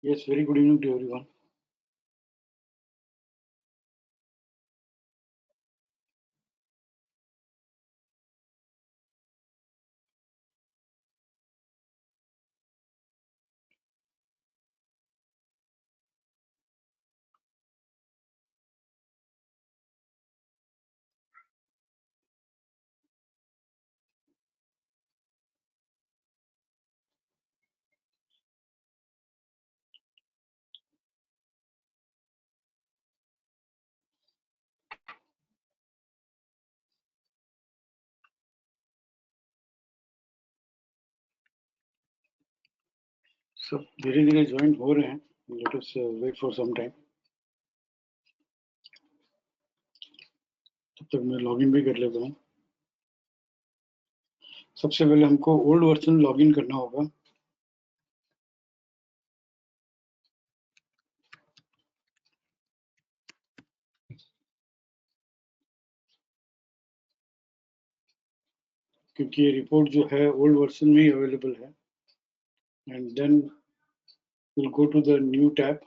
Yes, very good evening to everyone. सब धीरे धीरे ज्वाइन हो रहे हैं. Let us wait for some time. तब तक मैं लॉगिन भी कर लेता हूँ. सबसे पहले हमको ओल्ड वर्जन लॉगिन करना होगा. क्योंकि ये रिपोर्ट जो है ओल्ड वर्जन में ही अवेलेबल है. And then will go to the new tab.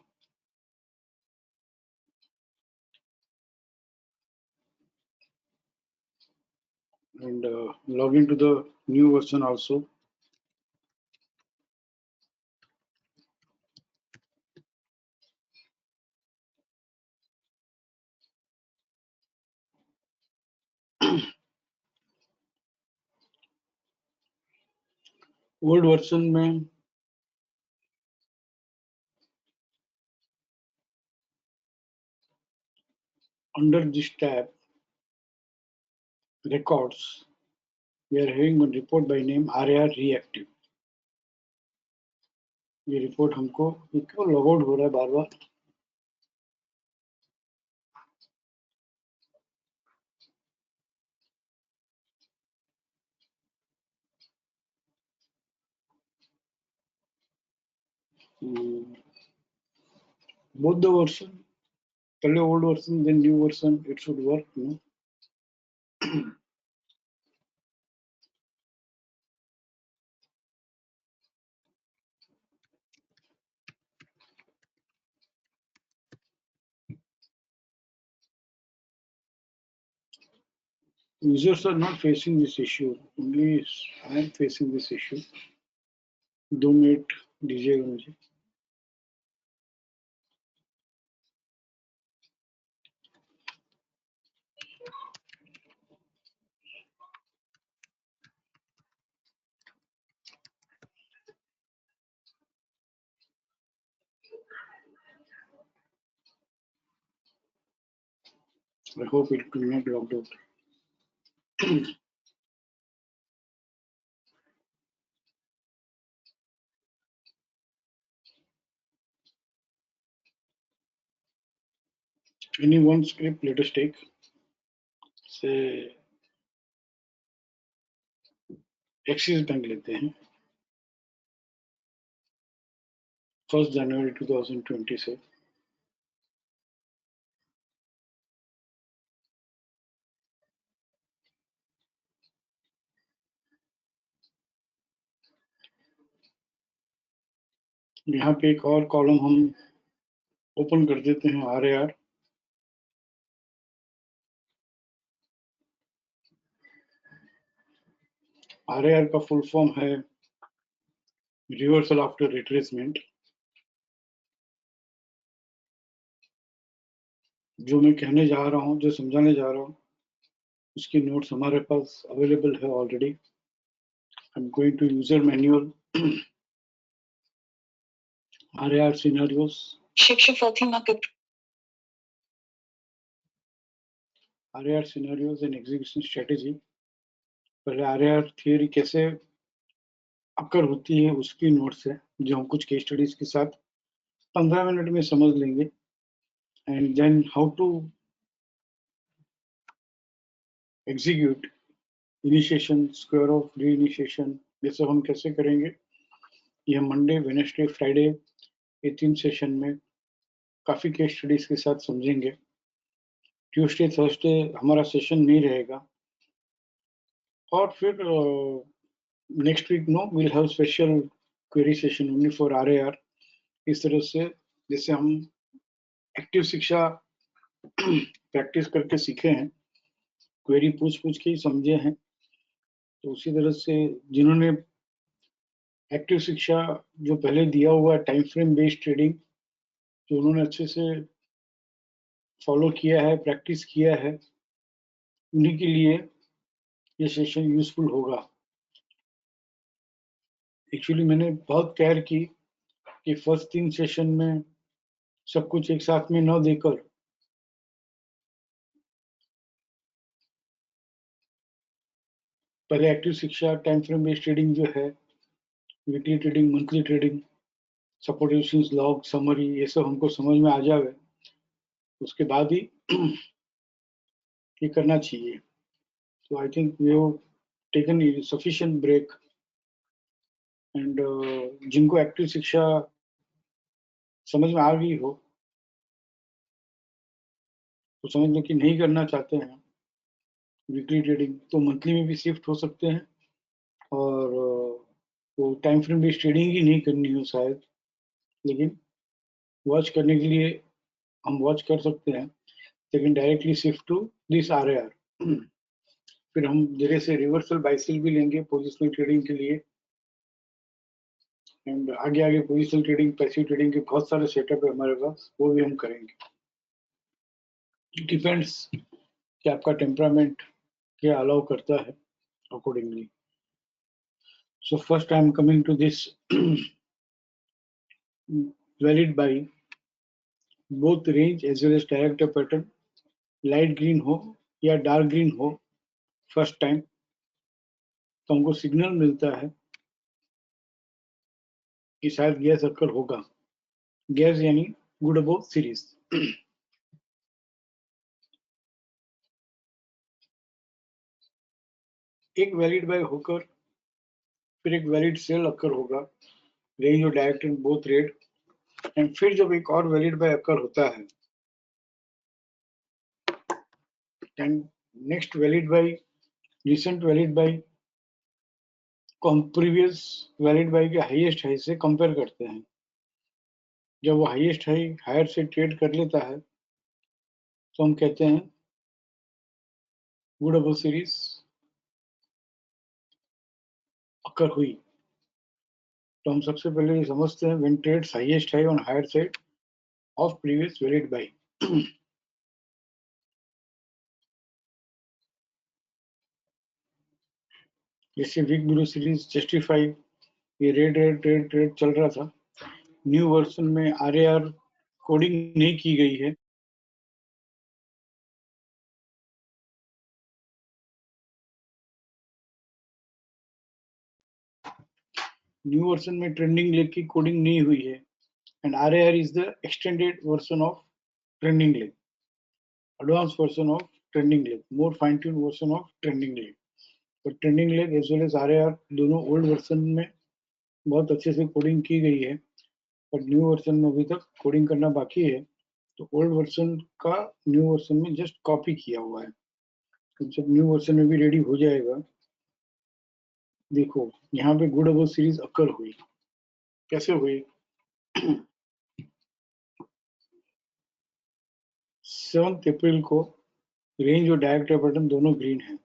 And log into the new version also. Old version में under this tab records we are having one report by name RAR reactive. ये report हमको क्यों log out हो रहा है बार बार. Both the version, पहले old version then new version, it should work, no? Users are not facing this issue, only I am facing this issue. 2 minute दीजिएगा मुझे. I hope it will not log out. Any one script, let us take. Say Axis Bank लेते हैं. 1st January 2020 से. यहाँ पे एक और column हम ओपन कर देते हैं RAR. RAR का फुल फॉर्म है रिवर्सल आफ्टर रिट्रेसमेंट. जो मैं कहने जा रहा हूँ, जो समझाने जा रहा हूँ, उसकी नोट्स हमारे पास अवेलेबल है already. I am going to user manual. RAR scenarios. RAR scenarios and execution strategy. पहले RAR थियोरी कैसे अकर होती है उसकी नोट्स है, जो हम कुछ केस स्टडीज के साथ 15 मिनट में समझ लेंगे. And then how to execute initiation, square off re initiation, ये सब हम कैसे करेंगे, ये मंडे, वेडनेसडे, फ्राइडे ये 3 सेशन में काफी केस स्टडीज के साथ समझेंगे. ट्यूसडे थर्सडे हमारा सेशन नहीं रहेगा. और फिर next week no will have special query session only for RAR. इस तरह से जैसे हम एक्टिव शिक्षा प्रैक्टिस करके सीखे हैं, क्वेरी पूछ पूछ के ही समझे हैं, तो उसी तरह से जिन्होंने एक्टिव शिक्षा जो पहले दिया हुआ टाइम फ्रेम बेस्ड ट्रेडिंग जो उन्होंने अच्छे से फॉलो किया है, प्रैक्टिस किया है, उन्हीं के लिए ये सेशन यूजफुल होगा। एक्चुअली मैंने बहुत केयर की कि फर्स्ट 3 सेशन में सब कुछ एक साथ में न देकर पहले एक्टिव शिक्षा, टाइम फ्रेम बेस्ड ट्रेडिंग जो है, weekly trading, monthly trading, supportations, log, summary, ये सब हमको समझ में आ जाए, उसके बाद ही ये करना चाहिए। तो I think we have taken sufficient break and जिनको एक्टिव शिक्षा समझ में आ गई हो तो समझ लो कि नहीं करना चाहते हैं वीकली ट्रेडिंग, तो मंथली में भी शिफ्ट हो सकते हैं और वो टाइम फ्रेम बेस्ड ट्रेडिंग ही नहीं करनी हो शायद, लेकिन वॉच करने के लिए हम वॉच कर सकते हैं, लेकिन directly shift to this RAR। फिर हम धीरे से रिवर्सल बाइसेल भी लेंगे पोजिशनल ट्रेडिंग के लिए, एंड आगे आगे पोजिशनल ट्रेडिंग, पैसिव ट्रेडिंग के बहुत सारे सेटअप है हमारे पास, वो भी हम करेंगे। डिपेंड्स कि आपका टेम्परामेंट क्या अलाउ करता है accordingly. So first I am coming to this valid buy both range as well as director pattern, light green हो या डार्क ग्रीन हो फर्स्ट टाइम, तो हमको सिग्नल मिलता है कि शायद गैस अक्कर होगा। गैस यानी गुड अबोव सीरीज। एक वैलिड बाय होकर फिर एक वैलिड सेल अक्कर होगा, रेंज और direct in both red, and फिर जब एक और वैलिड बाय अक्कर होता है and next valid buy, recent valid buy को हम प्रीवियस वैलिड बाय के हाईएस्ट हाई से कंपेयर करते हैं। जब वो हाईएस्ट हाई हायर से ट्रेड कर लेता है तो हम कहते हैं गुड अबोव सीरीज अक्कर हुई। तो हम सबसे पहले ये समझते हैं when trades highest high on higher side of previous valid buy. जैसे वीक ब्लू सीरीज जस्टिफाई, ये रेड रेड रेड रेड चल रहा था, न्यू वर्जन में RAR कोडिंग नहीं की गई है, न्यू वर्जन में ट्रेंडिंग लेग की कोडिंग नहीं हुई है, and RAR is the extended version of trending leg, advance version of trending leg, more fine tune version of trending leg. तो trending leg as well as RAR दोनों old version में बहुत अच्छे से कोडिंग की गई है, पर न्यू वर्जन में अभी तक कोडिंग करना बाकी है, तो ओल्ड वर्जन का न्यू वर्जन में जस्ट कॉपी किया हुआ है। तो जब न्यू वर्जन में भी रेडी हो जाएगा, देखो यहाँ पे गुड अबोव सीरीज अक्कर हुई, कैसे हुई? 7 अप्रैल को रेंज और डायरेक्टर पैटर्न दोनों ग्रीन है,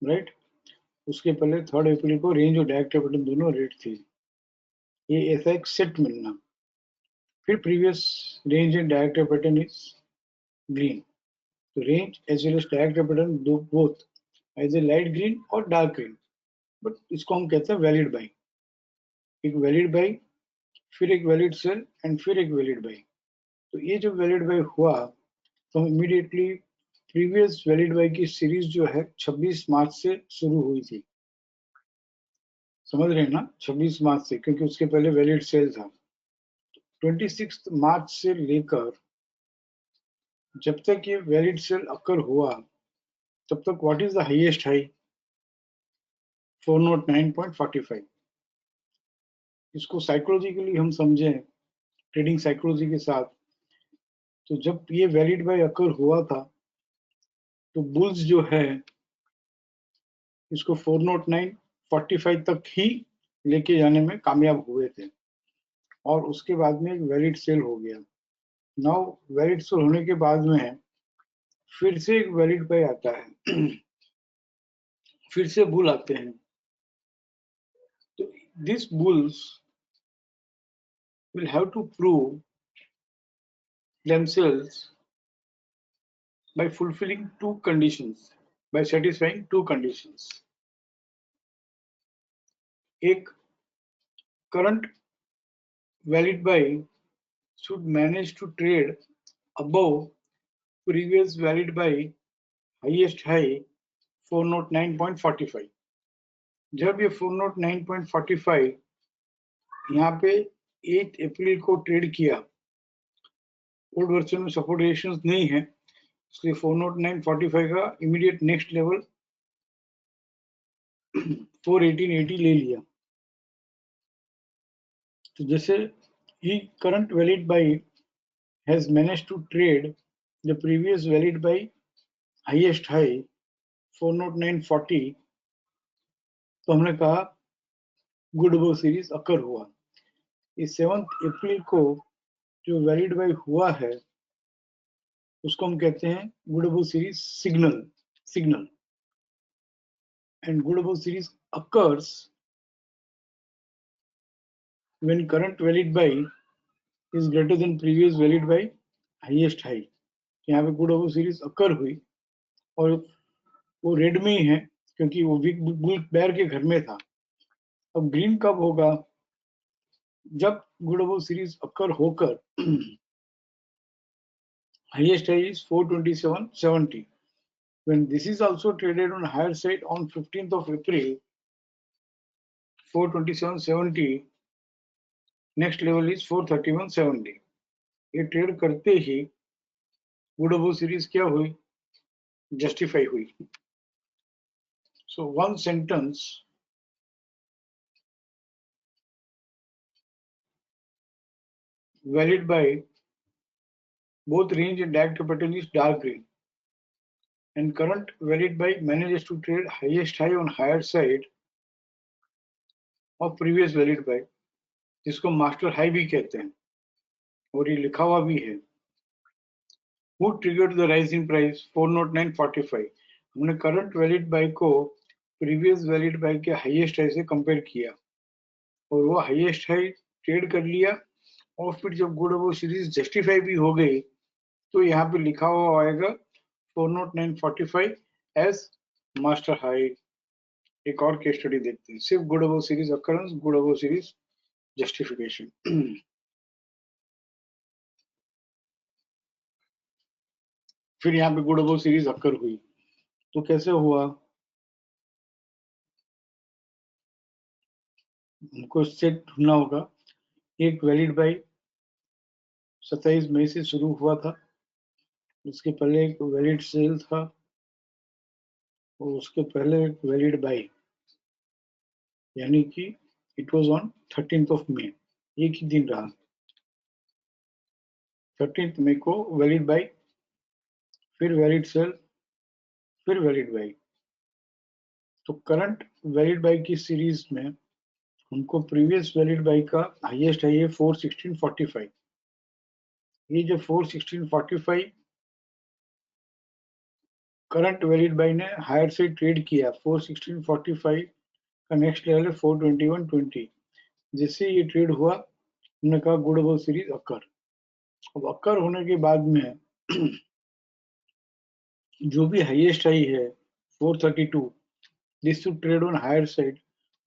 राइट? उसके पहले 3 अप्रैल को रेंज और डायरेक्टर पैटर्न दोनों रेड थे, ये ऐसा एक सेट मिलना। फिर previous range and director pattern is green, तो range as well as director pattern दो both as a light green और डार्क ग्रीन, बट इसको हम कहते हैं वैलिड बाई। एक वैलिड बाई, फिर एक वैलिड सेल एंड फिर एक वैलिड बाई। तो ये जो वैलिड बाई हुआ तो इमीडिएटली प्रीवियस वैलिड बाई की सीरीज जो है 26 मार्च से शुरू हुई थी, समझ रहे हैं ना? 26 मार्च से, क्योंकि उसके पहले वैलिड सेल था। 26 मार्च से लेकर जब तक ये वैलिड सेल अक्कर हुआ तब तक what is the highest high? 409.45। इसको साइकोलॉजिकली हम समझें ट्रेडिंग साइकोलॉजी के साथ, तो जब ये वैलिड बाय अकर हुआ था तो बुल्स जो है इसको 409.45 तक ही लेके जाने में कामयाब हुए थे। और उसके बाद में एक वैलिड सेल हो गया। नाउ वैलिड सेल होने के बाद में फिर से एक वैलिड बाय आता है फिर से बुल आते हैं। तो this bulls will have to prove themselves by fulfilling two conditions, by satisfying two conditions. एक current valid buy should manage to trade above previous valid buy highest high 409.45. जब ये 409.45 यहाँ पे 8 अप्रैल को ट्रेड किया, ओल्ड वर्जन में support resistance नहीं है, इसलिए 409.45 का इमीडिएट नेक्स्ट लेवल 418.80 ले लिया। तो जैसे ही current valid buy has manage to trade the previous valid buy highest high 409.40, तो हमने कहा गुड अबव सीरीज अकर हुआ। इस 7 अप्रैल को जो वैलिड बाई हुआ है उसको हम कहते हैं good above series signal and good above series occurs when current valid buy is greater than previous valid buy highest high। यहाँ पे गुड अबव सीरीज अकर हुई और वो रेड में ही है क्योंकि वो वीक बुल बेयर के घर में था। अब ग्रीन कब होगा? जब गुड अबव सीरीज अकर होकर highest high is 427.70. When this is also traded on higher side on 15th of April 427.70, next level is 431.70. ये ट्रेड करते ही गुड अबव सीरीज क्या हुई? जस्टिफाई हुई। So one sentence valid by both range and DAG capital is dark green, and current valid by manages to trade highest high on higher side of previous valid by, जिसको master high भी कहते हैं और ये लिखा हुआ भी है। Who triggered the rise in price 409.45? हमने करंट वैलिड बाय को प्रीवियस वैलिड बाय के हाईएस्ट हाई से कंपेयर किया और वो हाईएस्ट हाई ट्रेड कर लिया और फिर जब गुड अबव सीरीज जस्टिफाई भी हो गई तो यहाँ पे लिखा हुआ आएगा 409.45 एज मास्टर हाई। एक और केस स्टडी देखते हैं, सिर्फ good above series occurrence, good above series justification. फिर यहाँ पे गुड अबव सीरीज अकर हुई, तो कैसे हुआ? हमको सेट ढूंढना होगा। एक वैलिड बाय 27 मई से शुरू हुआ था, उसके पहले एक वैलिड सेल था और उसके पहले एक वैलिड बाय, यानी कि it was on 13th of May, एक ही दिन रहा। 13th मई को वैलिड बाय, फिर वैलिड सेल, फिर वैलिड बाय। तो करंट वैलिड बाय की सीरीज में हमको प्रीवियस वैलिड बाय का हाईएस्ट हाई है 416.45। ये जो 416.45 करंट वैलिड बाय ने हायर से ट्रेड किया, 416.45 का नेक्स्ट लेवल है 421.20। जैसे ये ट्रेड हुआ हमने कहा गुड अबव सीरीज अकर। अब अकर होने के बाद में जो भी हाईएस्ट हाई है 432, this to trade on higher side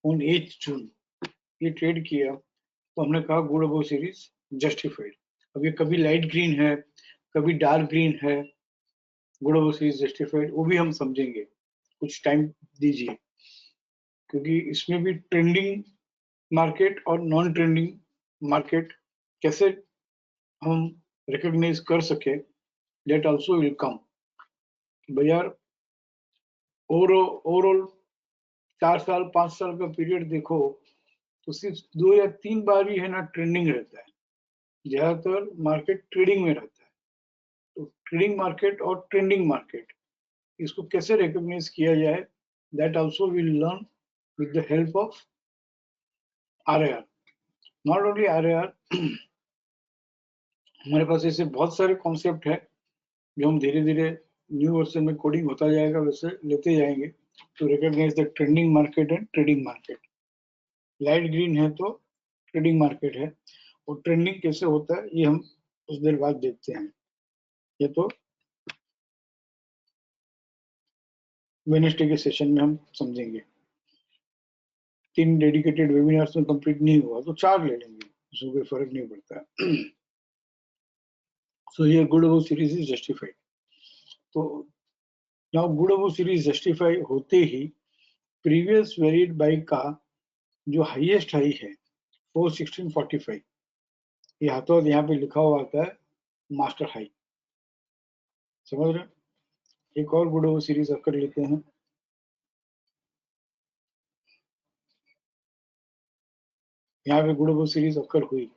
on 8 June, ये ट्रेड किया तो हमने कहा गुड अबव सीरीज जस्टिफाइड। अब ये कभी लाइट ग्रीन है, कभी डार्क ग्रीन है, गुड अबव सीरीज जस्टिफाइड, वो भी हम समझेंगे, कुछ टाइम दीजिए, क्योंकि इसमें भी ट्रेंडिंग मार्केट और नॉन ट्रेंडिंग मार्केट कैसे हम रिकॉग्नाइज कर सके, दैट आल्सो विल कम। बाजार ओवरऑल 4 साल 5 साल का पीरियड देखो तो सिर्फ 2 या 3 बार ही है ना ट्रेंडिंग रहता है, ज्यादातर मार्केट ट्रेडिंग में रहता है। तो ट्रेडिंग मार्केट और ट्रेंडिंग मार्केट, इसको कैसे रिकॉग्नाइज किया जाए, that also will learn with the help of RIR। Not only RAR, हमारे पास ऐसे बहुत सारे कॉन्सेप्ट है जो हम धीरे धीरे न्यू वर्जन में कोडिंग होता जाएगा वैसे लेते जाएंगे to recognise the trending market and trading market. Light green है तो ट्रेडिंग मार्केट है, और ट्रेंडिंग कैसे होता है ये हम कुछ देर बाद देखते हैं। ये तो वेडनेसडे के सेशन में हम समझेंगे। 3 डेडिकेटेड वेबिनार्स में कंप्लीट नहीं हुआ तो 4 ले लेंगे, उसमें कोई फर्क नहीं पड़ता। So here good above series is justified. तो now good above series justify होते ही प्रीवियस वैलिड बाई का जो हाईएस्ट हाई है 416.45, ये हाथों यहाँ पे लिखा हुआ आता है मास्टर हाई। समझ रहे? एक और गुड ओवर सीरीज कर लेते हैं। यहाँ पे गुड ओवर सीरीज अक्कर हुई।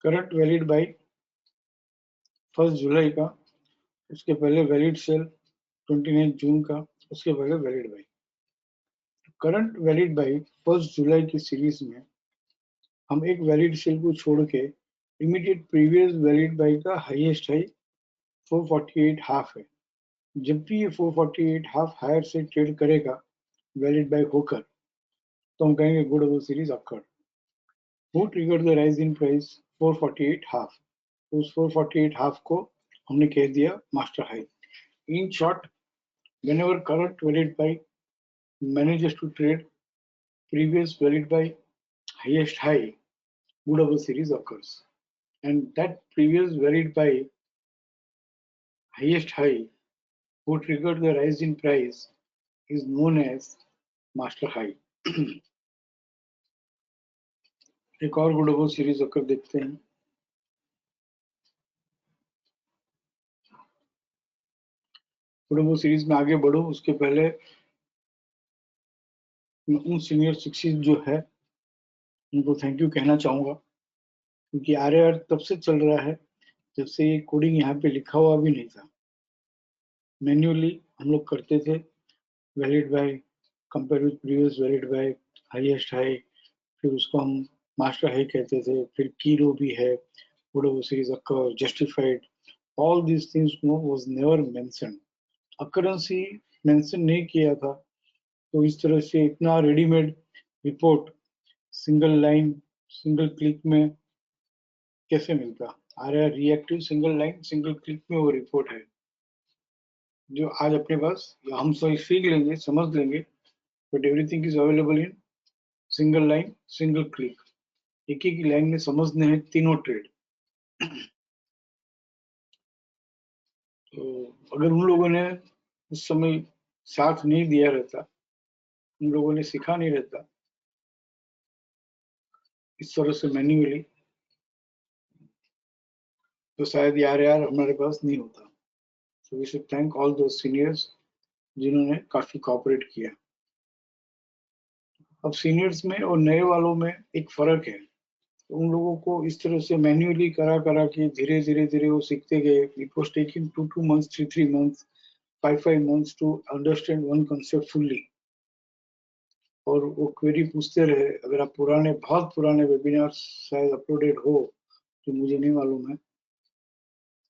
करंट वैलिड बाई 1 जुलाई का, उसके पहले वैलिड सेल 29 जून का, उसके पहले valid by. Current valid by 1 जुलाई की सीरीज में हम एक वैलिड सेल को छोड़ के इमीडिएट प्रीवियस वैलिड बाई का हाईएस्ट हाई 448 हाफ है। जब भी ये 448 हाफ हायर से ट्रेड करेगा वैलिड बाई होकर, तो हम कहेंगे good over series occur. Who trigger the rise in price 448 half, उस 448 हाफ को हमने कह दिया master high. In short, whenever current valid by manages to trade previous valid by highest high, good of a series occurs, and that previous valid by highest high who triggered the rise in price is known as master high। एक और good of series occur देखते हैं। Good of series में आगे बढ़ो उसके पहले उन सीनियर सिक्सिस जो है उनको थैंक यू कहना चाहूंगा, क्योंकि RAR तब से चल रहा है जब से ये कोडिंग यहाँ पे लिखा हुआ भी नहीं था। मैन्युअली हम लोग करते थे, valid buy compare with previous valid buy highest high, फिर उसको हम मास्टर हाई कहते थे। फिर की रो भी है, good over series occur, justified, all these things no was never mention. Occurrence ही मेंशन नहीं किया था, तो इस तरह से इतना readymade report single line single click में कैसे मिलता। RAR reactive single line single click में वो रिपोर्ट है जो आज अपने पास, हम सही सीख लेंगे, समझ लेंगे, but everything is available in single line single click. एक ही लाइन में समझने हैं तीनों ट्रेड। तो अगर उन लोगों ने उस समय साथ नहीं दिया रहता, उन लोगों ने सिखा नहीं रहता इस तरह से मैन्युअली, तो शायद RAR हमारे पास नहीं होता। So we should thank all दो सीनियर्स जिन्होंने काफी कोऑपरेट किया। अब सीनियर्स में और नए वालों में एक फर्क है, तो उन लोगों को इस तरह से मैन्युअली करा करा के धीरे धीरे धीरे वो सीखते गए। It was taking 2 months, 3 months, 5 months to understand one concept fully. और वो क्वेरी पूछते रहे। अगर आप पुराने, बहुत पुराने वेबिनार शायद अपलोडेड हो तो मुझे नहीं मालूम है,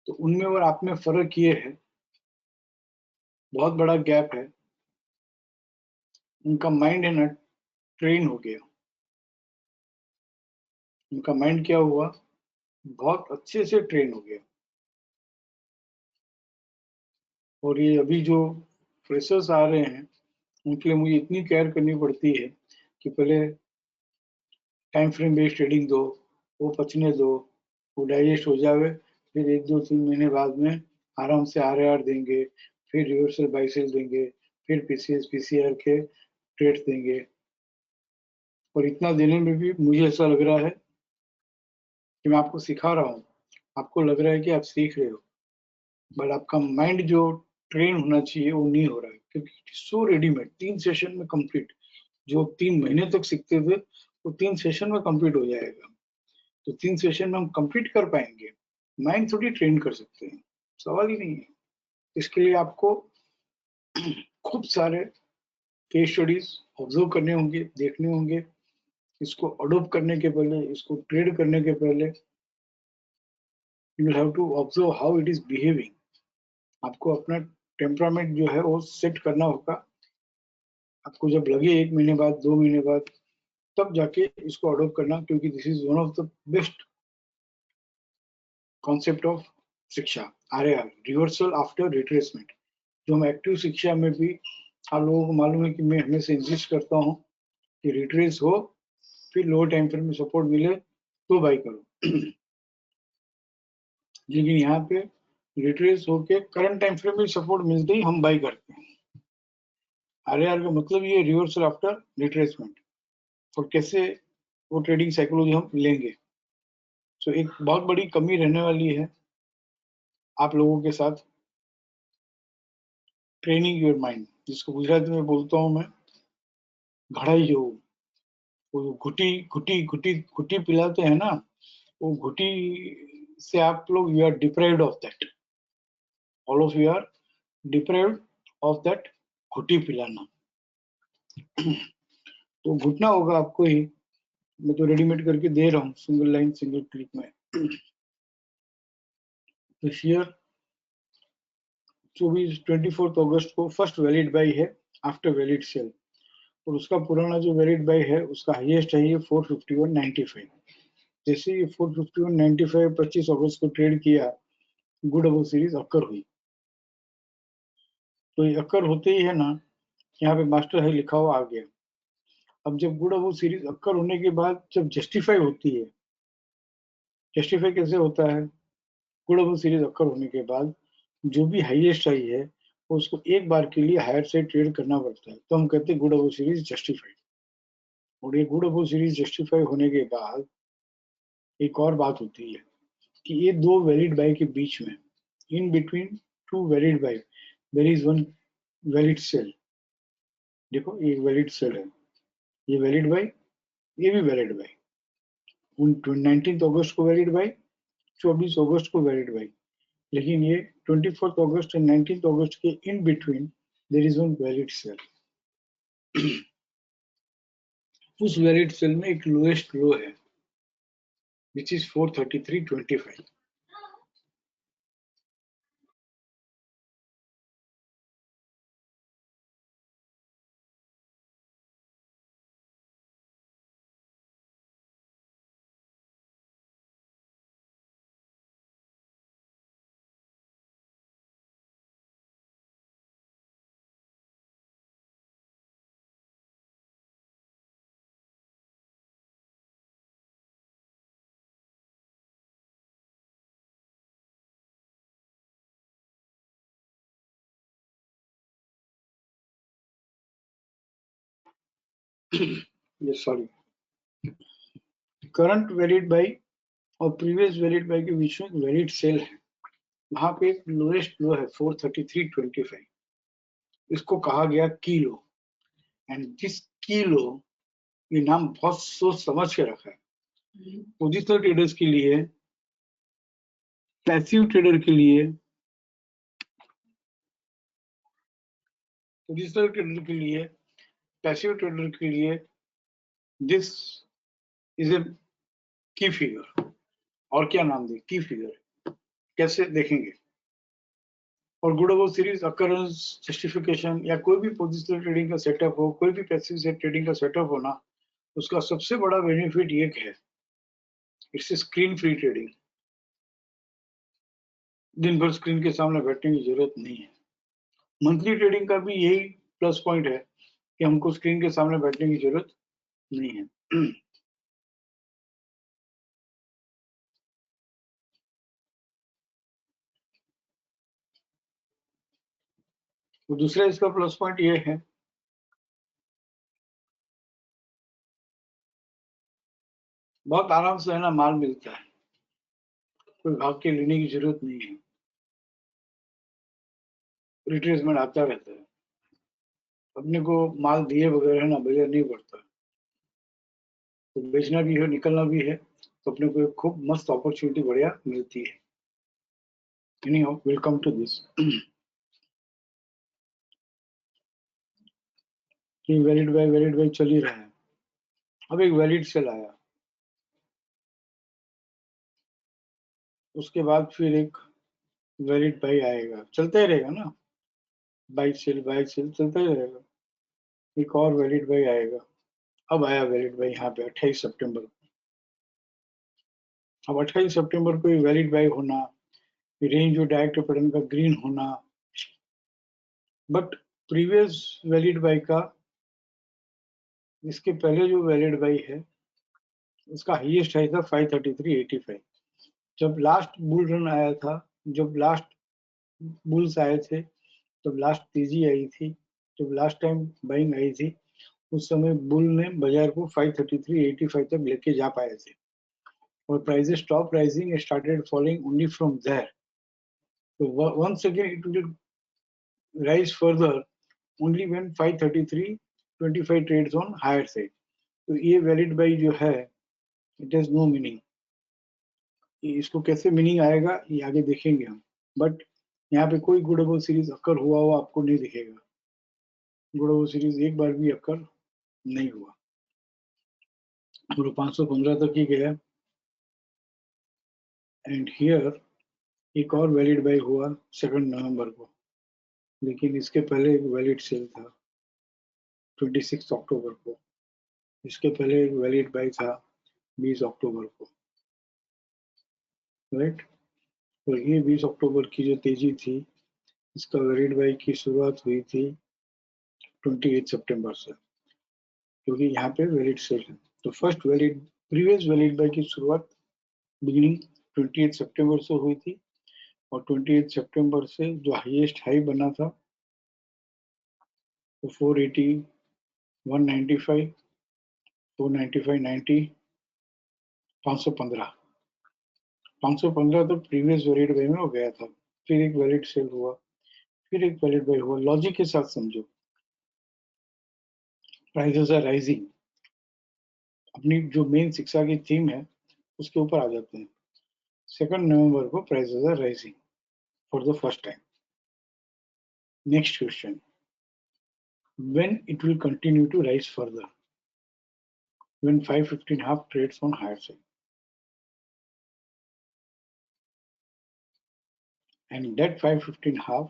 तो उनमें और आप में फर्क ये है, बहुत बड़ा गैप है। उनका माइंड है ना ट्रेन हो गया। उनका माइंड क्या हुआ, बहुत अच्छे से ट्रेन हो गया। और ये अभी जो फ्रेशर्स आ रहे हैं उनके लिए मुझे इतनी केयर करनी पड़ती है कि पहले टाइम फ्रेम बेस्ड ट्रेडिंग दो, वो पचने दो, वो डाइजेस्ट हो जावे, फिर 1-2-3 महीने बाद में आराम से RAR देंगे, फिर रिवर्सल बाई सेल देंगे, फिर PCS PCR के ट्रेड्स देंगे। और इतना देने में भी मुझे ऐसा लग रहा है कि मैं आपको सिखा रहा हूँ, आपको लग रहा है कि आप सीख रहे हो, बट आपका माइंड जो ट्रेन होना चाहिए वो नहीं हो रहा है, क्योंकि सो रेडीमेड 3 सेशन में कंप्लीट। जो 3 महीने तक सीखते थे वो 3 सेशन में कंप्लीट हो जाएगा। तो 3 सेशन में हम कंप्लीट कर पाएंगे, माइंड थोड़ी ट्रेन कर सकते हैं, सवाल ही नहीं है। इसके लिए आपको खूब सारे केस स्टडीज ऑब्जर्व करने होंगे, देखने होंगे, इसको अडोप्ट करने के पहले, इसको ट्रेड करने के पहले you have to observe how it is behaving. आपको अपना टेम्परामेंट जो है वो सेट करना होगा। आपको जब लगे 1 महीने बाद, 2 महीने बाद, तब जाके इसको अडोप्ट करना, क्योंकि this is one of the best concept of शिक्षा, आरएआर, रिवर्सल आफ्टर रिट्रेसमेंट। जो हम एक्टिव शिक्षा में भी, आप लोगों को मालूम है कि मैं हमेशा इंसिस्ट करता हूँ कि रिट्रेस हो, फिर लोअर टाइम फ्रेम में सपोर्ट मिले तो बाई करो। लेकिन यहाँ पे रिट्रेस होके करंट टाइम फ्रेम में सपोर्ट मिलते ही हम बाई करते हैं। आरएआर का मतलब ये रिवर्सल आफ्टर रिट्रेसमेंट, और कैसे वो ट्रेडिंग साइकोलॉजी हम लेंगे। सो एक बहुत बड़ी कमी रहने वाली है आप लोगों के साथ, ट्रेनिंग योर माइंड, जिसको गुजराती में बोलता हूँ मैं घड़ाई जो, वो घुटी घुटी घुटी घुटी पिलाते हैं ना, वो घुटी से आप लोग, you are deprived of that, all of you are deprived of that घुटी पिलाना। तो घुटना होगा आपको ही, मैं तो रेडीमेड करके दे रहा हूँ सिंगल लाइन सिंगल क्लिक में। तो शेयर 24 अगस्त को फर्स्ट वैलिड बाई है आफ्टर वैलिड सेल, और उसका पुराना जो वैलिड बाई है उसका हाईएस्ट है ये 451.95। जैसे ये 451.95 25 अगस्त को ट्रेड किया, गुड अबव सीरीज अक्कर हुई। तो ये अक्कर होते ही है ना, यहाँ पे मास्टर है लिखा हुआ आ गया। अब जब गुड अबव सीरीज अक्कर होने के बाद जब जस्टिफाई होती है, जस्टिफाई कैसे होता है, गुड अबव सीरीज अक्कर होने के बाद जो भी हाईएस्ट आई है उसको एक बार के लिए हायर से ट्रेड करना पड़ता है, तो हम कहते हैं गुड अबव सीरीज जस्टिफाइड। और ये गुड अबव सीरीज जस्टिफाई होने के बाद एक और बात होती है कि ये दो वैलिड बाय के बीच में, in between two valid buy, there is one valid sell. देखो ये वैलिड सेल है, ये वैलिड बाय, ये भी वैलिड बाय, 19 अगस्त को वैलिड बाय, 24 अगस्त को वैलिड बाय, लेकिन ये 24 अगस्त और 19 अगस्त के in between there is one valid sell. उस वैलिड सेल में एक लोएस्ट लो है which is 433.25। ये सॉरी, करंट वैलिड बाई और प्रीवियस वैलिड बाई के बीच में वैलिड सेल है, वहां पे एक लोएस्ट लो है 433.25। इसको कहा गया की लो, एंड दिस की लो, ये नाम बहुत सोच समझ के रखा है। पोजिशनल ट्रेडर्स के लिए, पैसिव ट्रेडर के लिए, पोजिशनल ट्रेडर के लिए, पैसिव ट्रेडर के लिए दिस इज ए की फिगर। और क्या नाम दे, की फिगर कैसे देखेंगे। और good above series occurrence justification, या कोई भी पोजिशनल ट्रेडिंग का सेटअप हो, कोई भी पैसिव से ट्रेडिंग का सेटअप हो ना, उसका सबसे बड़ा बेनिफिट ये है, इट्स स्क्रीन फ्री ट्रेडिंग। दिन भर स्क्रीन के सामने बैठने की जरूरत नहीं है। मंथली ट्रेडिंग का भी यही प्लस पॉइंट है कि हमको स्क्रीन के सामने बैठने की जरूरत नहीं है। तो दूसरा इसका प्लस पॉइंट ये है, बहुत आराम से है ना माल मिलता है, कोई भाग के लेने की जरूरत नहीं है, रिट्रेसमेंट आता रहता है, अपने को माल दिए बगैर है ना बाजार नहीं बढ़ता। तो बेचना भी है, निकलना भी है, तो अपने को एक खूब मस्त अपॉर्चुनिटी बढ़िया मिलती है। Anyhow, welcome to this. कि वैलिड बाय चल ही रहा है। अब एक वैलिड सेल आया, उसके बाद फिर एक वैलिड बाय आएगा, चलता ही रहेगा ना, बाय सेल चलता ही रहेगा। एक और वैलिड बाय आएगा। अब आया वैलिड बाय यहाँ पे 28 सितंबर को। अब 28 सितंबर को वैलिड बाय होना, रेंज और डायरेक्ट पैटर्न का ग्रीन होना, बट प्रीवियस वैलिड बाय का, इसके पहले जो वैलिड बाय है उसका हाईएस्ट हाई था 533.85। जब लास्ट बुल रन आया था, जब लास्ट बुल्स आए थे, जब लास्ट तेजी आई थी, जब लास्ट टाइम बाइंग आई थी, उस समय बुल ने बाजार को 533.85 तक लेके जा पाए थे, और prices stop rising, started falling only from there. तो once again it will rise further only when 533.25 trades on higher side. तो ये वैलिड बाई जो है, इट हैज नो मीनिंग। इसको कैसे मीनिंग आएगा ये आगे देखेंगे हम, बट यहाँ पे कोई गुडेबल सीरीज अक्कर हुआ हुआ आपको नहीं दिखेगा। गुडेबल सीरीज एक बार भी अक्कर नहीं हुआ, और 515 तक ही गया। एंड हियर एक और वैलिड बाई हुआ 2 नवंबर को, लेकिन इसके पहले एक वैलिड सेल था 26 अक्टूबर को, इसके पहले एक वैलिड बाई था 20 अक्टूबर को, राइट। और ये 20 अक्टूबर की जो तेजी थी, इसका वैलिड बाई की शुरुआत हुई थी 28 सितंबर से, क्योंकि यहाँ पे वैलिड सेल है। तो first valid, previous valid by की शुरुआत बिगिनिंग 28 सितंबर से हुई थी, और 28 सितंबर से जो हाईएस्ट हाई बना था वो 480, 195, 495, 90, 515 तक प्रीवियस वैलिड बाई में हो गया था। फिर एक वैलिड सेल हुआ, फिर एक वैलिड बाई हुआ। लॉजिक के साथ समझो, प्राइसेस आर राइजिंग, अपनी जो मेन शिक्षा की थीम है उसके ऊपर आ जाते हैं। 2 नवंबर को prices are rising for the first time. Next question, when it will continue to rise further? When 515 half trades on higher side, and that 515 half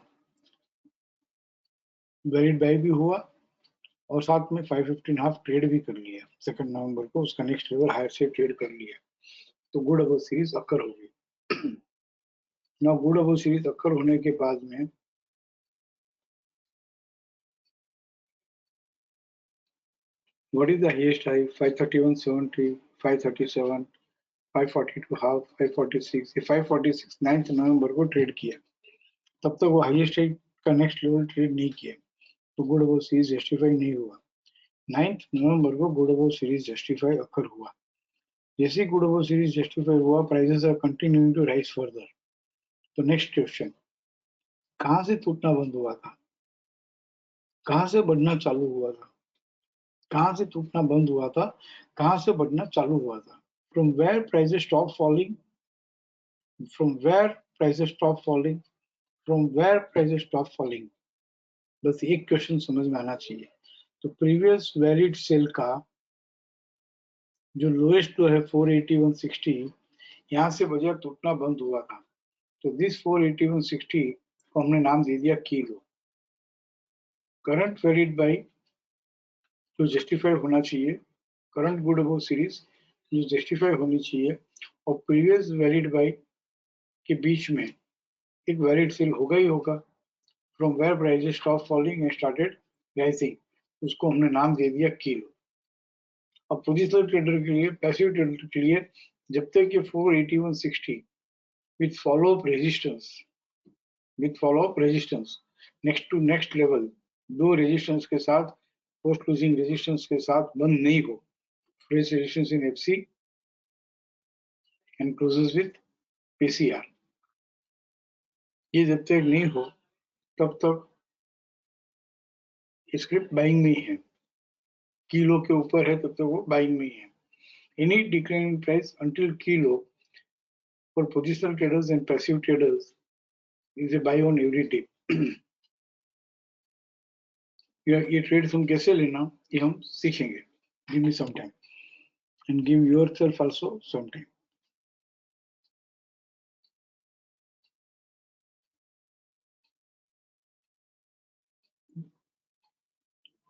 valid by भी हुआ, और साथ में 515 हाफ ट्रेड भी कर लिया 2 नवंबर को, उसका नेक्स्ट लेवल हायर से ट्रेड कर लिया, तो गुड अबल सीरीज अकर होगी। ना गुड अबल सीरीज अकर होने के बाद में what is the highest high? 531.70, 537, 542 half, 546, 546 9 नवंबर को ट्रेड किया, तब तक वो हाईएस्ट हाई का नेक्स्ट लेवल ट्रेड नहीं किया, तो गुड अबल सीरीज जस्टिफाई नहीं हुआ। 9 नवंबर को गुड अबल सीरीज जस्टिफाई अकर हुआ। जैसे गुड अबल सीरीज जस्टिफाई हुआ, prices are continuing to rise further. तो नेक्स्ट क्वेश्चन, कहां से टूटना बंद हुआ था, कहां से बढ़ना चालू हुआ था, कहां से टूटना बंद हुआ था, कहां से बढ़ना चालू हुआ था? From where prices stop falling, from where prices stop falling, from where prices stop falling. बस एक क्वेश्चन समझ में आना चाहिए। तो प्रीवियस वैलिड सेल का जो लोएस्ट लो है 481.60, यहाँ से बाजार टूटना बंद हुआ था, तो दिस 481.60 को हमने नाम दे दिया key low. Current valid by जो जस्टिफाई होना चाहिए, करंट गुड अबव सीरीज जो जस्टिफाई होनी चाहिए, और प्रीवियस वैलिड बाई के बीच में एक वैलिड सेल होगा ही होगा, from where prices stop falling and started rising, उसको हमने नाम दे दिया की लो। अब पोजिशनल ट्रेडर के लिए, पैसिव ट्रेडर के लिए, जब तक ये 481.60 with follow up resistance, with follow up resistance next to next level, दो रेजिस्टेंस के साथ, पोस्ट क्लोजिंग रेजिस्टेंस के साथ बंद नहीं हो, fresh resistance in FC and closes with PCR, ये जब तक नहीं हो तब तक स्क्रिप्ट बाइंग में ही है, किलो के ऊपर है तब तक वो बाइंग में ही है। Any decline in price until kilo for positional traders and passive traders is a buy on every day. ये ट्रेड्स हम कैसे लेना ये हम सीखेंगे. Give me some time and give yourself also some time.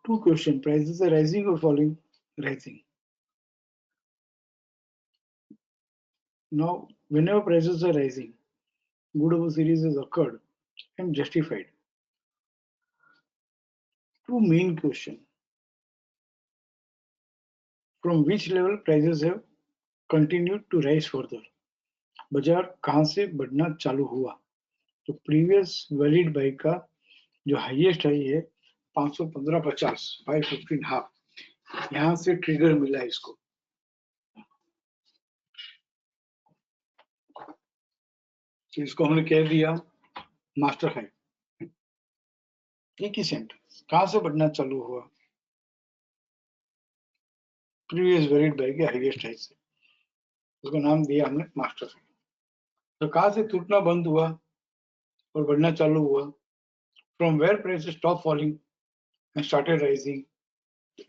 Two question: prices are rising or falling? Rising. Now, whenever prices are rising, good over series has occurred and justified. Two main question: from which level prices have continued to rise further? बाजार कहां से बढ़ना चालू हुआ? तो previous valid by का जो highest high है 515.50 515 हाफ, यहां से ट्रिगर मिला है इसको. तो इसको हमने कह दिया मास्टर हाई. एक ही सेंटेंस, कहां से बढ़ना चालू हुआ? प्रीवियस वैलिड बाई के हाईएस्ट हाई से. उसको नाम दिया हमने मास्टर हाई. तो कहां से टूटना बंद हुआ और बढ़ना चालू हुआ? From where prices stop falling and started rising.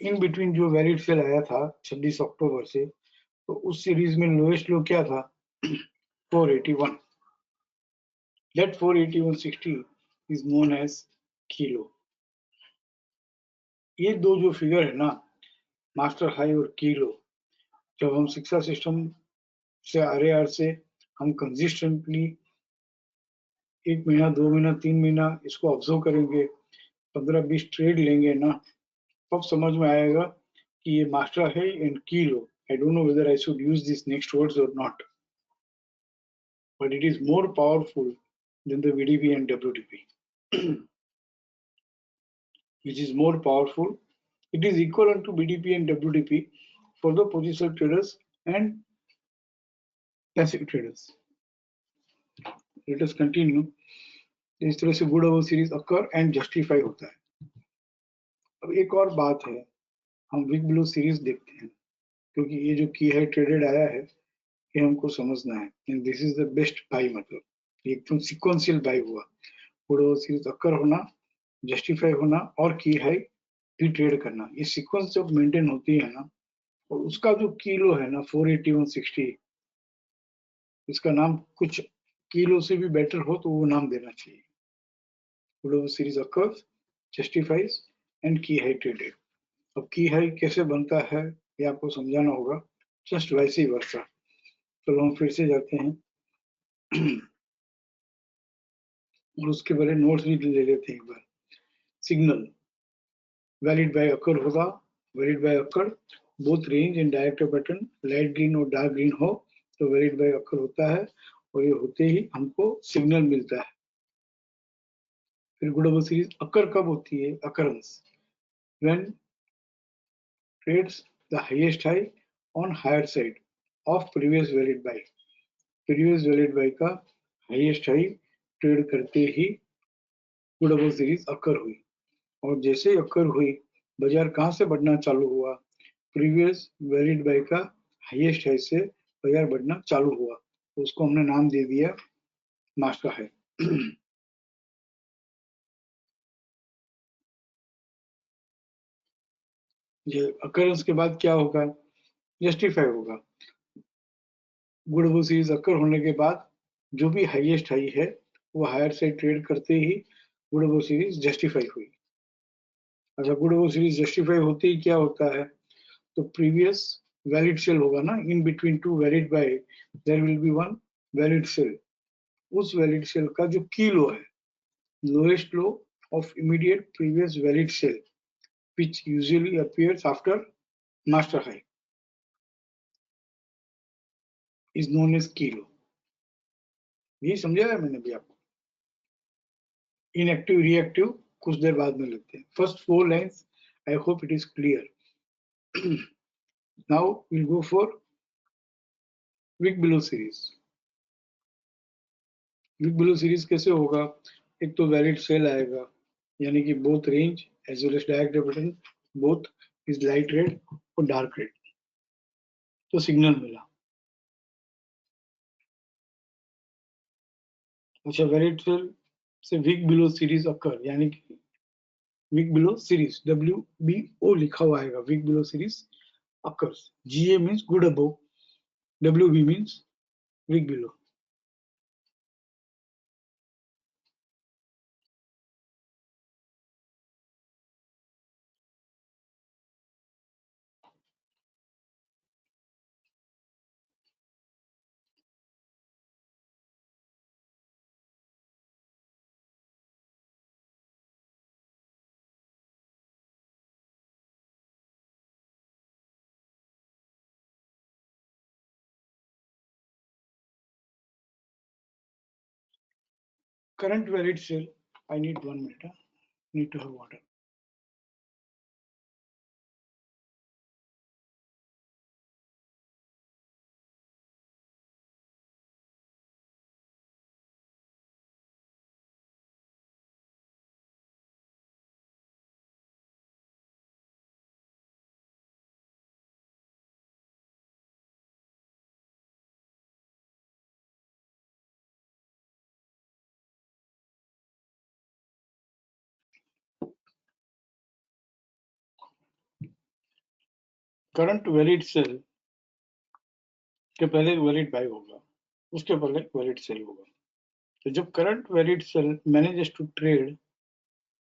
In between जो वैलिड सेल आया था 26 अक्टूबर से, तो उस सीरीज में लोएस्ट लो क्या था? 481. That 481.60 is known as kilo. ये दो जो फिगर है ना, मास्टर हाई और किलो, जब हम शिक्षा सिस्टम से आरएआर से हम कंसिस्टेंटली 1 महीना 2 महीना 3 महीना इसको ऑब्जर्व करेंगे, 15-20 ट्रेड लेंगे ना, तब समझ में आएगा कि ये मास्टर है and kilo. I don't know whether I should use these next words or not, but it is more powerful than the VDP and WDP. Which is more powerful. It is equivalent to BDP and WDP for the positional traders and passive traders. Let us continue. इस तरह से good over series occur and justify होता है. अब एक और बात है, हम विक ब्लू सीरीज देखते हैं, क्योंकि ये जो की है ट्रेडेड आया है, ये हमको समझना है. And this is the best by, मतलब एकदम सिक्वेंशियल बाई हुआ. गुड ओवर सीरीज अकर होना, जस्टिफाई होना और की है भी ट्रेड करना. ये सीक्वेंस जब मेंटेन होती है ना, और उसका जो किलो है ना 481.60, इसका नाम कुछ किलो से भी बेटर हो तो वो नाम देना चाहिए. Good over series occurs, justifies and की हाई ट्रेडेड. अब की हाई कैसे बनता है ये आपको समझाना होगा, जस्ट वैसे ही वर्षा. चलो हम फिर से जाते हैं और उसके पहले नोट्स भी ले लेते हैं एक बार. सिग्नल वैलिड बाय अकर होगा. Valid buy occur both range and director pattern light green और डार्क ग्रीन हो तो वैलिड बाय अकर होता है, और ये होते ही हमको सिग्नल मिलता है. फिर गुड ओवर सीरीज अकर कब होती है? Occurrence when trades the highest high on higher side of previous valid buy. Previous valid buy का हाईएस्ट हाई ट्रेड करते ही गुड ओवर सीरीज अकर हुई. और जैसे ही अकर हुई, बाजार कहां से बढ़ना चालू हुआ? प्रीवियस वैलिड बाय का हाईएस्ट हाई से बाजार बढ़ना चालू हुआ. तो उसको हमने नाम दे दिया मास्टर हाई. ये अकरेंस के बाद क्या होगा? जस्टिफाई होगा. गुड ओवर सीरीज अकर होने के बाद जो भी हाईएस्ट हाई है वो हायर से ट्रेड करते ही गुड ओवर सीरीज जस्टिफाई हुई. अच्छा, गुड ओवर सीरीज जस्टिफाई होते ही क्या होता है? तो प्रीवियस वैलिड सेल होगा ना, in between two valid buy there will be one valid sell. उस वैलिड सेल का जो की लो है, lowest low of immediate previous valid cell, which usually appears after master high, is known as kilo. ये समझाया मैंने भी आपको. Inactive reactive कुछ देर बाद में लेते हैं. First 4 lines I hope it is clear. Now will go for weak below series. Weak below series कैसे होगा? एक तो वैलिड सेल आएगा, यानी कि both range as well as direct pattern both is light red और डार्क रेड, तो signal मिला. अच्छा, वैलिड सेल से वीक बिलो सीरीज अकर, यानी कि वीक बिलो सीरीज, WBO लिखा हुआ आएगा, weak below series occurs. GA means good above, WB means weak below. Current valid cell, I need 1 minute, need to have water. Current valid sell के पहले valid bye होगा, उसके पहले valid sell होगा। तो जब current valid sell manages to trade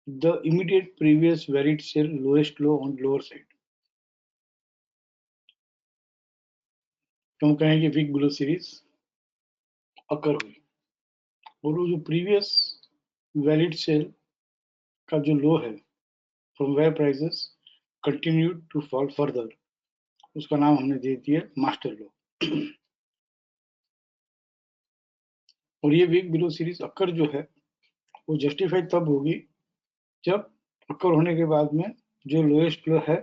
the immediate previous valid sell lowest low on lower side, तो हम कहेंगे वीक बिलो सीरीज अकर हुई, और वो जो प्रीवियस वैलिड सेल का जो लो है from where prices continue to fall further, उसका नाम हमने दे दिया मास्टर लो। और ये वीक बिलो सीरीज अकर जो है वो जस्टिफाई तब होगी जब अकर होने के बाद में जो लोएस्ट लो है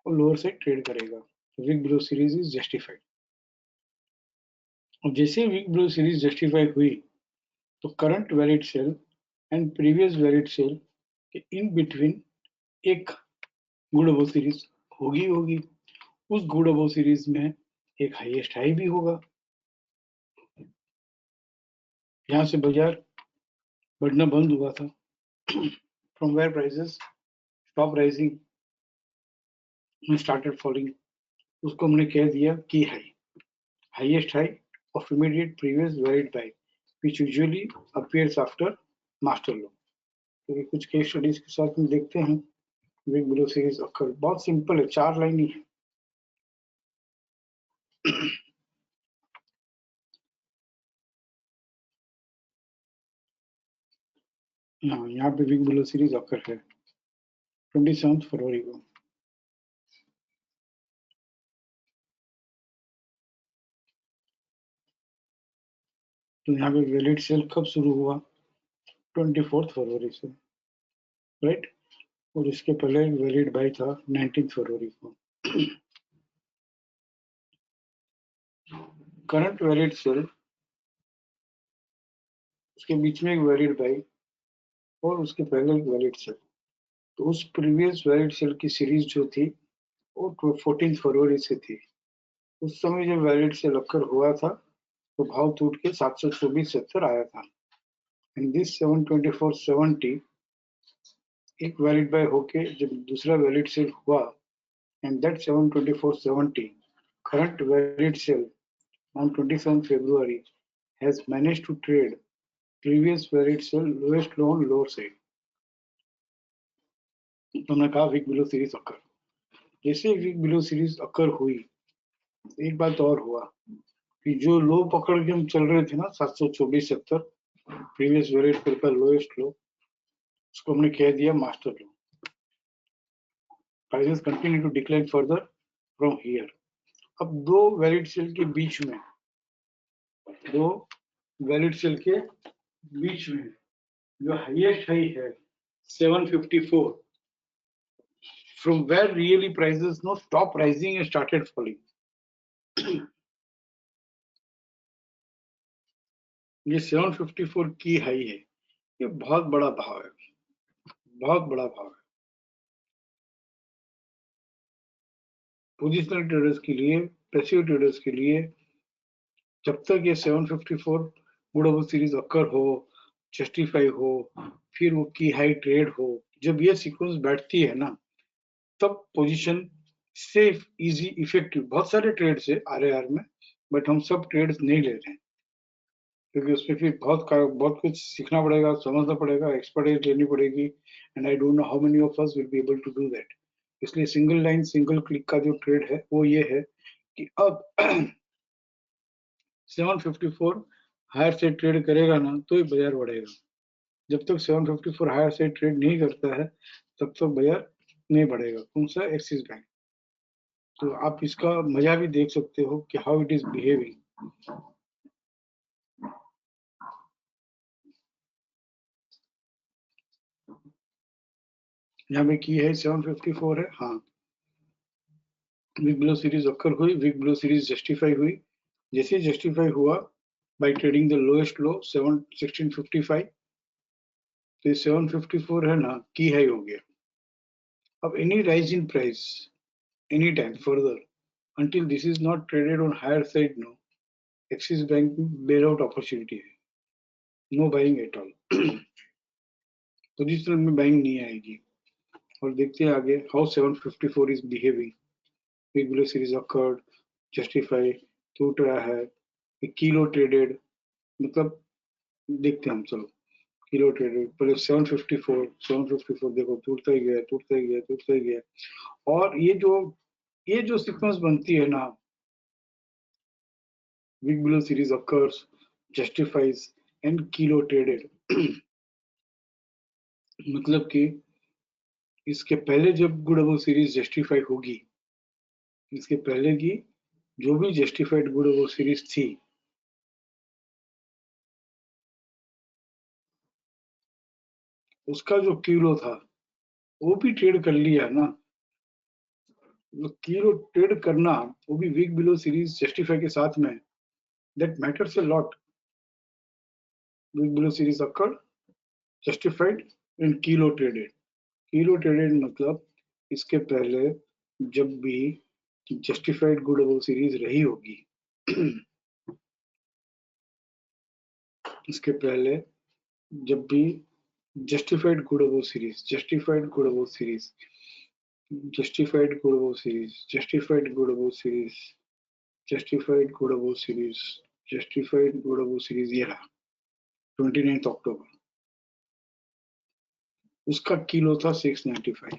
वो लोअर से ट्रेड करेगा, weak below series is justified. और जैसे वीक बिलो सीरीज जस्टिफाई हुई तो current valid sell and previous valid sell के इन बिटवीन एक गुड अबव सीरीज होगी। उस गुड अबव सीरीज में एक हाईएस्ट हाई भी होगा, यहाँ से बाजार बढ़ना बंद हुआ था, from where prices stop rising and started falling, उसको हमने कह दिया key high, highest high of immediate previous varied by which usually appears after master low। तो कुछ केस स्टडीज के साथ हम देखते हैं वीक बिलो सीरीज अकर, बहुत सिंपल है, 4 लाइन ही है। हाँ, यहाँ पे वीक बिलो सीरीज अकर है 27 फरवरी को। तो यहाँ पे वैलिड सेल कब शुरू हुआ, 24 फरवरी से, राइट। और इसके पहले वैलिड बाय था 19 फरवरी को। करंट वैलिड सेल, उसके बीच में एक वैलिड बाय और उसके पहले एक वैलिड सेल, तो उस प्रीवियस वैलिड सेल की सीरीज जो थी वो 14 फरवरी से थी। उस समय जब वैलिड सेल अकर हुआ था तो भाव टूट के 724.70 आया था, एंड दिस 724.70 एक वैलिड बाय होके जब दूसरा वैलिड सेल हुआ, and that 724.70 current valid sell on 27 February has managed to trade previous valid sell lowest low on lower side। तो हमने कहा वीक बिलो सीरीज अकर, जैसे वीक बिलो सीरीज अकर हुई एक बात और हुआ कि जो लो पकड़ के हम चल रहे थे ना 724.70 प्रीवियस वैलिड सेल का लोएस्ट लो, उसको हमने कह दिया master low. Prices continue to decline further from here. अब दो वैलिड सेल के बीच में, दो वैलिड सेल के बीच में जो हाईएस्ट हाई है 754, from where really prices no stop rising and started falling। ये 754 की हाई है, ये बहुत बड़ा भाव है, बहुत बड़ा भाव है। पोजिशनल ट्रेडर्स के लिए, पैसिव ट्रेडर्स के लिए, जब तक ये 754 गुड अबव सीरीज अकर हो, जस्टिफाई हो, फिर वो की हाई ट्रेड हो, जब ये सीक्वेंस बैठती है ना, तब पोजीशन सेफ, इजी, इफेक्टिव, बहुत सारे ट्रेड्स है RAR में, बट हम सब ट्रेड्स नहीं ले रहे हैं क्योंकि उसमें फिर बहुत कुछ सीखना पड़ेगा, समझना पड़ेगा, एक्सपर्टाइज लेनी पड़ेगी, and I don't know how many of us will be able to do that. इसलिए सिंगल लाइन सिंगल क्लिक का जो ट्रेड है वो ये है कि अब 754 हायर से ट्रेड करेगा ना तो ही बाजार बढ़ेगा। जब तक 754 हायर से ट्रेड नहीं करता है तब तक बाजार नहीं बढ़ेगा। कौन सा? Axis bank. तो आप इसका मजा भी देख सकते हो कि हाउ इट इज बिहेविंग। यहाँ पे की है 754 है, हाँ। वीक बिलो सीरीज अक्कर हुई, वीक बिलो सीरीज जस्टिफाई हुई। जैसे जस्टिफाई हुआ बाय ट्रेडिंग द लोएस्ट लो 1655, तो ये 754 है ना, की हाई हो गया। अब any rise in price any time further until this is not traded on higher side, no, Axis Bank bailout opportunity है, no buying at all। Positional में बाइंग नहीं आएगी। और देखते हैं आगे how 754 is behaving. Big below series occurred, justify, टूट रहा है, किलो ट्रेडेड, मतलब देखते हैं हम। चलो किलो ट्रेडेड पहले 754 देखो टूटता ही गया, टूटता ही गया, टूटता ही गया। और ये जो सीक्वेंस बनती है ना, big below series occurs, justifies and kilo traded, मतलब कि इसके पहले जब गुड अबव सीरीज जस्टिफाई होगी, इसके पहले की जो भी जस्टिफाइड गुड अबव सीरीज थी, उसका जो किलो था वो भी ट्रेड कर लिया ना। किलो ट्रेड करना, वो भी वीक बिलो सीरीज जस्टिफाई के साथ में, that matters a lot. Weak below series occur, justified and kilo traded. Key low traded मतलब इसके पहले जब भी जस्टिफाइड गुड अबव सीरीज रही होगी इसके पहले जब भी justified good above series, justified good above series, justified good above series, justified good above series, justified good above series, justified good above series, ये रहा 29 अक्टूबर। उसका किलो था 695।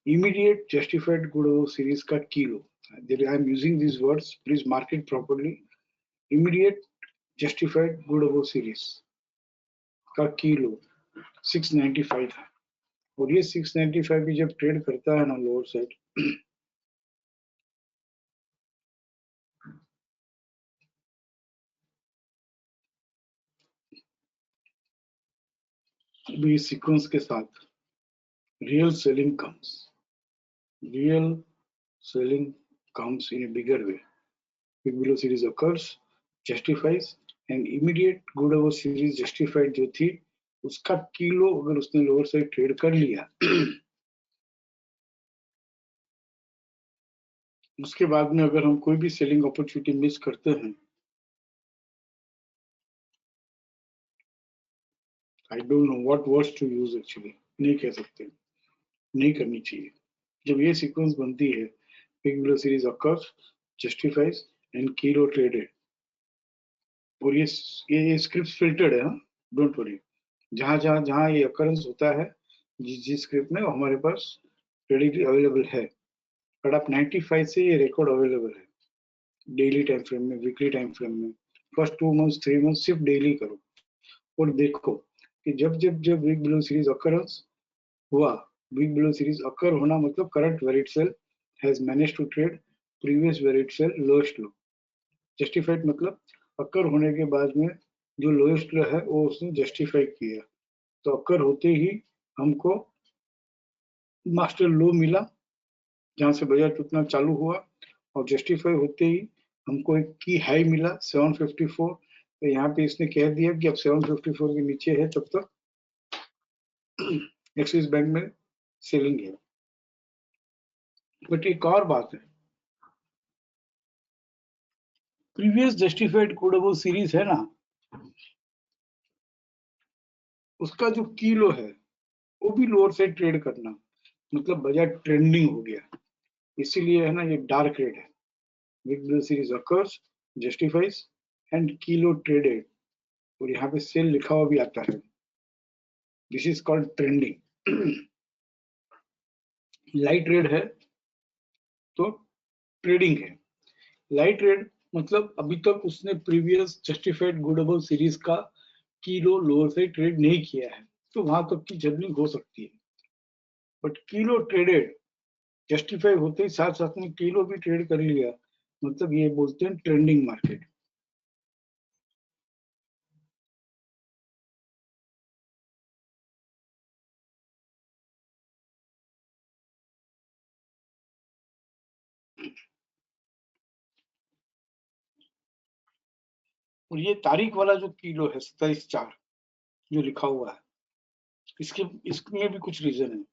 Immediate justified good above series का key low, I am using this words, please mark it properly. Immediate justified good above series का key low 695 था। और ये 695 भी जब ट्रेड करता है ना लोअर साइड, भी सीक्वेंस के साथ real selling comes, real selling comes in a bigger way. Big below series occurs, justifies, and immediate good over series justified जो थी, उसका किलो अगर उसने लोअर साइड ट्रेड कर लिया उसके बाद में अगर हम कोई भी सेलिंग अपॉर्चुनिटी मिस करते हैं, I don't know what words to use actually, नहीं कह सकते, नहीं करनी चाहिए। जब ये सीक्वेंस बनती है, big below series occurs, justifies and kilo traded, और ये स्क्रिप्ट फिल्टर्ड है, डोंट वरी। जहां जहां जहां ये अकरेंस होता है, जिस जिस स्क्रिप्ट में, वो हमारे पास रेडी अवेलेबल है। बट आप 95 से ये रिकॉर्ड अवेलेबल है, डेली टाइम फ्रेम में, वीकली टाइम फ्रेम में। फर्स्ट 2 मंथ्स 3 मंथ्स सिर्फ डेली करो और देखो कि जब जब जब वीक बिलो सीरीज अकरेंस हुआ, वीक बिलो सीरीज अकर होना मतलब current valid sell has manage to trade previous valid sell lowest low. Justified मतलब अकर होने के बाद में जो लोएस्ट लो है वो उसने जस्टिफाई किया। तो अकर होते ही हमको मास्टर लो मिला जहां से बाजार टूटना चालू हुआ, और जस्टिफाई होते ही हमको एक की हाई मिला 754। तो यहाँ पे इसने कह दिया कि अब 754 के नीचे है तब तक एक्सिस बैंक में सेलिंग है। बट एक और बात है, प्रीवियस जस्टिफाइड कोडेबल सीरीज है ना, उसका जो किलो है वो भी लोअर साइड ट्रेड करना, मतलब बाजार ट्रेंडिंग हो गया, इसीलिए है ना ये डार्क रेड है। With series occurs, justifies and kilo traded, और यहाँ पे सेल लिखा हुआ भी आता है। This is called trending. Light red है तो ट्रेडिंग है। लाइट रेड मतलब अभी तक उसने प्रीवियस जस्टिफाइड गुडेबल सीरीज का किलो लोअर से ट्रेड नहीं किया है, तो वहां तक की जर्नी हो सकती है। बट किलो ट्रेडेड जस्टिफाई होते ही साथ साथ में किलो भी ट्रेड कर लिया, मतलब ये बोलते हैं ट्रेंडिंग मार्केट। और ये तारीख वाला जो किलो है 27/4 जो लिखा हुआ है, इसके इसमें भी कुछ रीजन है।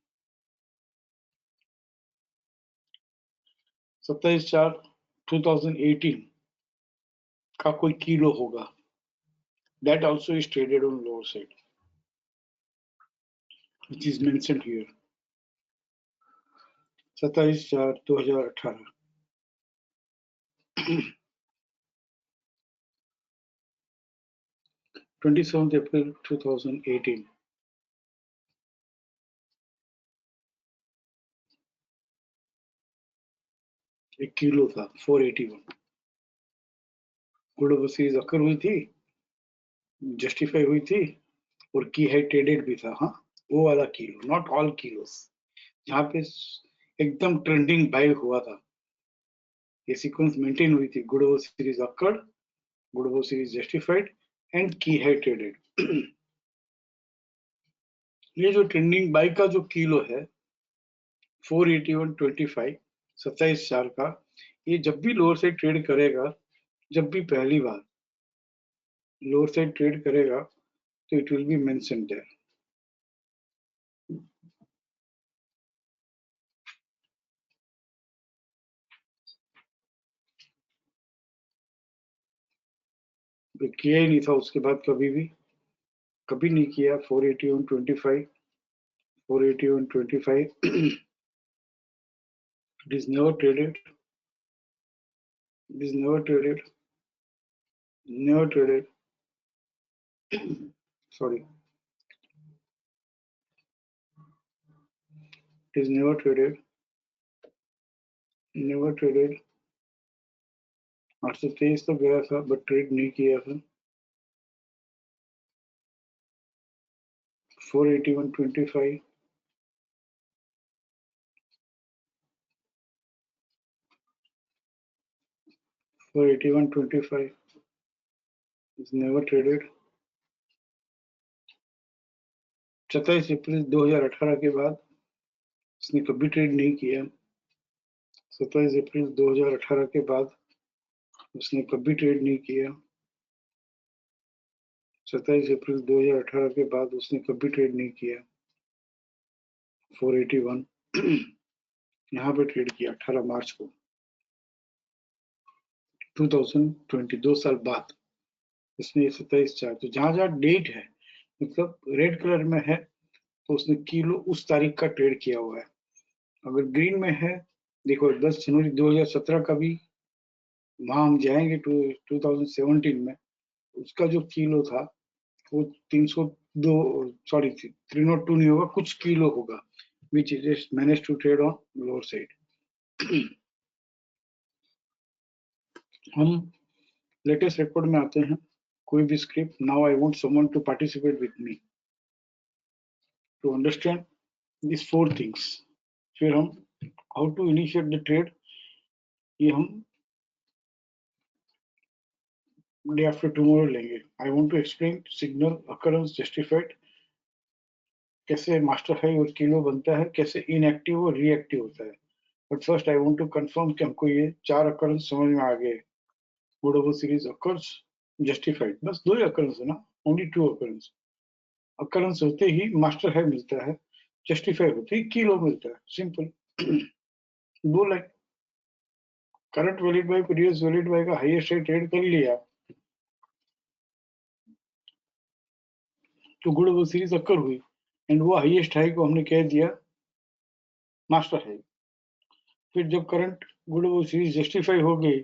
27/4/2018 का कोई किलो होगा, that also is traded on lower side, which is mentioned here। 27/4/2018। 27 अप्रैल 2018। एक किलो था 481। गुड सीरीज अकर हुई थी, जस्टिफाई हुई थी, और की है ट्रेडेड भी था। हाँ, वो वाला किलो, नॉट ऑल किलोस, जहाँ पे एकदम ट्रेंडिंग बाय हुआ था। ये सीक्वेंस मेंटेन हुई थी, good series occurred, good series justified and की है ट्रेडेड। ये जो ट्रेंडिंग बाय का जो किलो है 481.25, 27/4 का, ये जब भी लोअर साइड ट्रेड करेगा, जब भी पहली बार लोअर साइड ट्रेड करेगा, तो it will be mention there. किया ही नहीं था उसके बाद, कभी नहीं किया। 481.25, 481.25, it is never traded, it is never traded, never traded, sorry, it is never traded, never traded। 823 तो गया था बट ट्रेड नहीं किया था। 481.25, 481.25 is never traded। 27 अप्रैल 2018 के बाद उसने कभी ट्रेड नहीं किया। 27 अप्रैल 2018 के बाद उसने कभी ट्रेड नहीं किया। 27 अप्रैल 2018 के बाद उसने कभी ट्रेड नहीं किया। 481 यहाँ पे ट्रेड किया 18 मार्च को 2020, 2 साल बाद। इसमें 27/4, तो जहां जहां डेट है, मतलब रेड कलर में है, तो उसने किलो उस तारीख का ट्रेड किया हुआ है। अगर ग्रीन में है, देखो 10 जनवरी 2017 का भी, वहां हम जाएंगे 2017 में, उसका जो किलो था वो 302, सॉरी 302 नहीं होगा, कुछ किलो होगा, which is manage to trade on lower side. हम लेटेस्ट रिपोर्ट में आते हैं। कोई भी script, now I want someone to participate with me to understand this 4 things. फिर हम how to initiate the trade, ये हम डे आफ्टर टुमारो लेंगे। I want to explain signal occurrence justified, कैसे मास्टर हाई और किलो बनता है, कैसे इनएक्टिव और रिएक्टिव होता है। But first I want to confirm कि हमको ये 4 अकरेंस समझ में आ गए। Good over series occurs, justified, बस 2 ही अकरेंस है ना, ओनली 2 अकरेंस। अकरेंस होते ही मास्टर हाई मिलता है, जस्टिफाई होते ही किलो मिलता है, simple. 2 line. Current valid buy previous valid buy का हाईएस्ट रेट ट्रेड कर लिया, तो गुड ओवर सीरीज अक्कर हुई, एंड वो हाईएस्ट हाई को हमने कह दिया मास्टर हाई। फिर जब करंट गुड वो सीरीज जस्टिफाई हो गई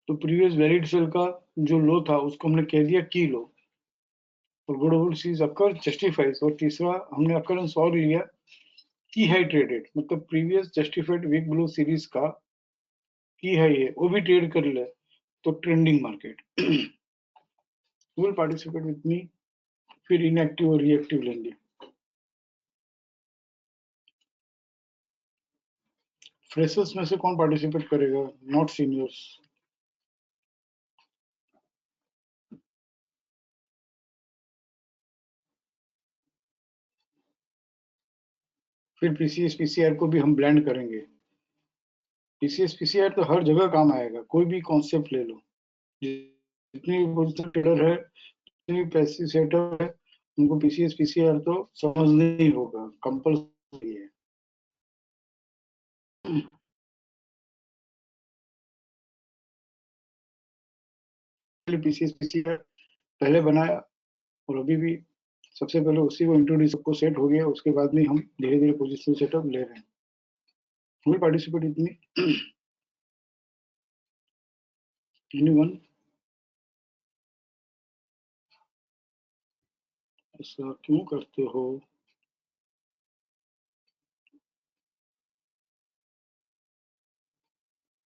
तो प्रीवियस वैलिड सेल का जो लो था उसको हमने कह दिया की लो, और good over series occur justifies. और तीसरा हमने अकरेंस और लिया की हाई ट्रेडेड, मतलब previous justified weak below series का की हाई है वो भी ट्रेड कर ले तो trending market. Will participate with me. फिर इनएक्टिव और रिएक्टिव लेंगे। फ्रेशर्स में से कौन पार्टिसिपेट करेगा? Not seniors. फिर पीसीएस पीसीआर को भी हम ब्लेंड करेंगे। पीसीएस पीसीआर तो हर जगह काम आएगा, कोई भी कॉन्सेप्ट ले लो। जितनी पोजिशन ट्रेडर है, जितनी पैसिव सेटअप है, उनको पीसीएस पीसीआर तो समझना ही होगा, कंपल्सरी है। पीसीएस पीसीआर पहले बनाया और अभी भी सबसे पहले उसी को इंट्रोड्यूस, सबको सेट हो गया, उसके बाद में हम धीरे धीरे पोजिशन सेटअप ले रहे हैं। विल पार्टिसिपेट इतनी। एनीवन? ऐसा क्यों करते हो?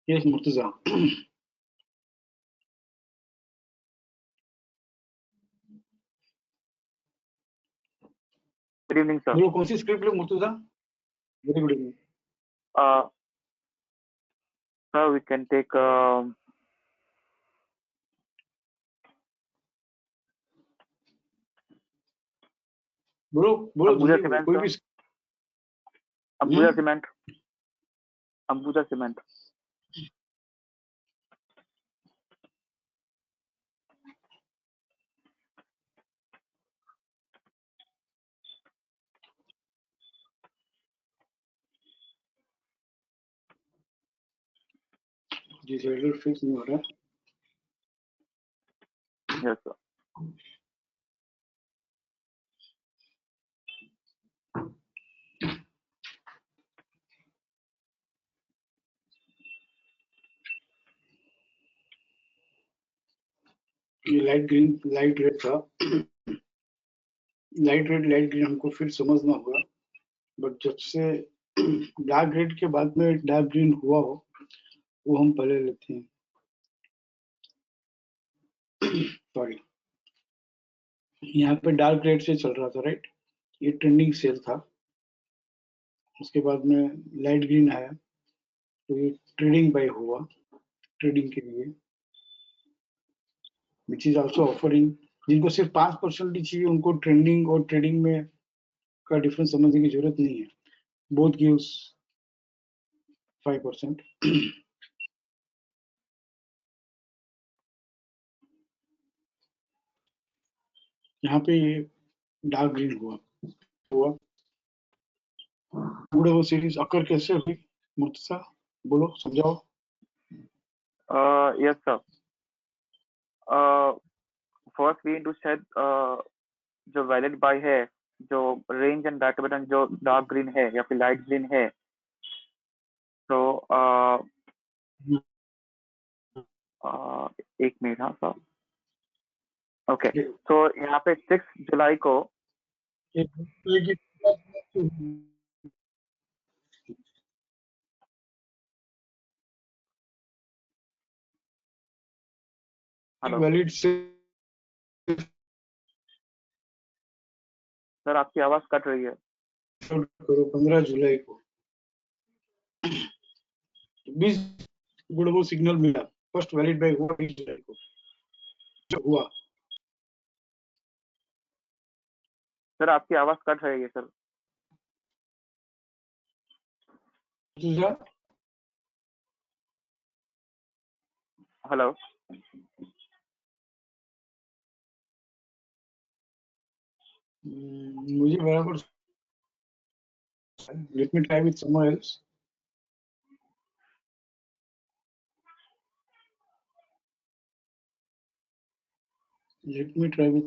Yes Murtaza. Good evening, sir. बोलो कौन सी स्क्रिप्ट लो Murtaza? Very good evening. Sir, we can take बोलो बोलो Ambuja जल्दी बोलो, Cement, कोई sir. भी। Ambuja Cement. Ambuja Cement. जी शेड्यूल फिक्स नहीं हो रहा। Yes, sir. ये लाइट ग्रीन लाइट रेड था। लाइट ग्रीन हमको फिर समझना होगा, बट जब से डार्क रेड के बाद में डार्क ग्रीन हुआ हो वो हम पहले लेते हैं। सॉरी, यहाँ पे डार्क रेड से चल रहा था राइट, ये ट्रेंडिंग सेल था। उसके बाद में लाइट ग्रीन आया तो ये ट्रेडिंग बाय हुआ, ट्रेडिंग के लिए, विच इज ऑल्सो ऑफरिंग। जिनको सिर्फ 5% ही चाहिए उनको ट्रेंडिंग और ट्रेडिंग में का डिफरेंस समझने की जरूरत नहीं है। Both gives 5%। यहाँ पे ये डार्क ग्रीन हुआ हुआ पूरा वो सीरीज अकर कैसे हुई? मुर्तजा बोलो, समझाओ। Yes, sir. First we need to set जो वैलिड बाय है, जो रेंज एंड बैक बटन जो डार्क ग्रीन है या फिर लाइट ग्रीन है, तो एक मिनट। हाँ सर, ओके। तो यहाँ पे 6 जुलाई को वैलिड से सर आपकी आवाज कट रही है। करो 15 जुलाई को 20 गुड सिग्नल मिला, फर्स्ट वैलिड बाय हुआ 20 जुलाई को जो हुआ। सर आपकी आवाज कट रही है सर। हेलो, मुझे बराबर। Let me try with someone else. Let me try with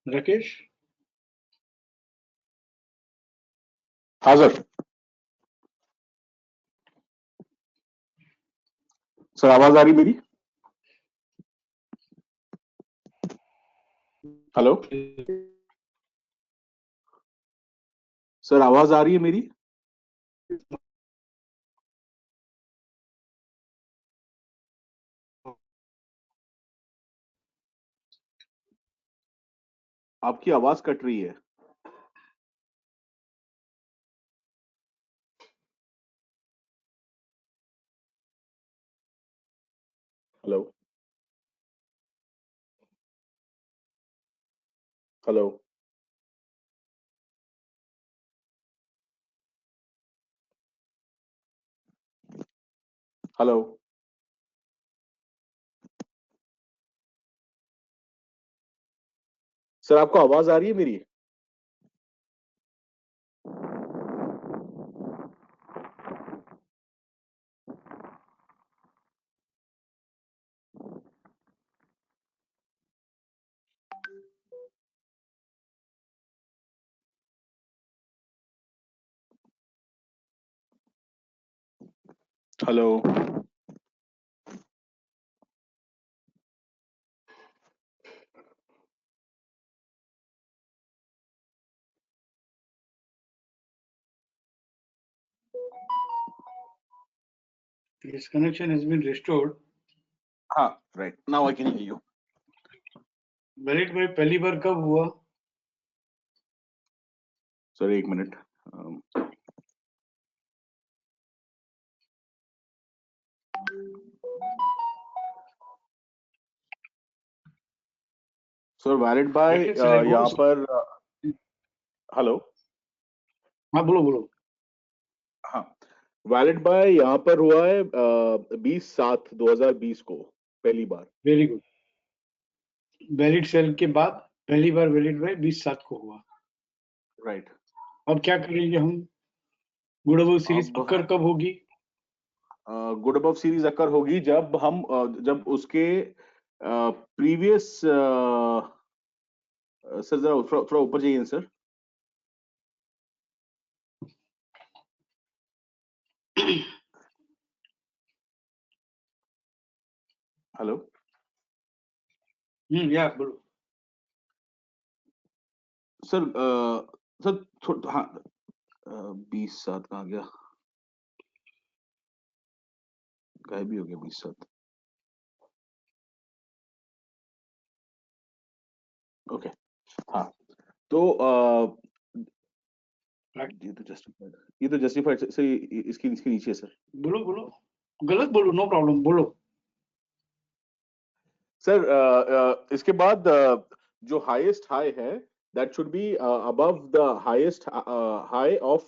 Rakesh. हाँ सर आवाज आ रही मेरी? हेलो सर, आवाज आ रही है मेरी? आपकी आवाज कट रही है। हेलो हेलो हेलो सर, आपको आवाज आ रही है मेरी? Hello This connection has been restored. हाँ, right, now I can hear you. Valid भाई पहली बार कब हुआ? सर एक मिनट। सर वैलिड बाय यहाँ पर। हेलो, हाँ बोलो बोलो। हाँ, वैलिड बाय यहाँ पर हुआ है 20/7/2020 को पहली बार। Very good. वैलिड सेल के बाद पहली बार वैलिड बाय 20/7 को हुआ। राइट। अब क्या करेंगे हम? गुड अबव सीरीज अकर कब होगी? गुड अबव सीरीज अकर होगी जब हम जब उसके प्रीवियस सर जरा थोड़ा ऊपर जाइए सर। हेलो या बोलो सर। सर हाँ, 20/7 कहाँ गया? गायब भी हो गया 20/7। ओके, हाँ, तो ये तो जस्टिफाइड सर, इसके नीचे है सर। बोलो बोलो, गलत बोलो, नो प्रॉब्लम, बोलो सर। इसके बाद जो हाईएस्ट हाई है that should be above the highest high of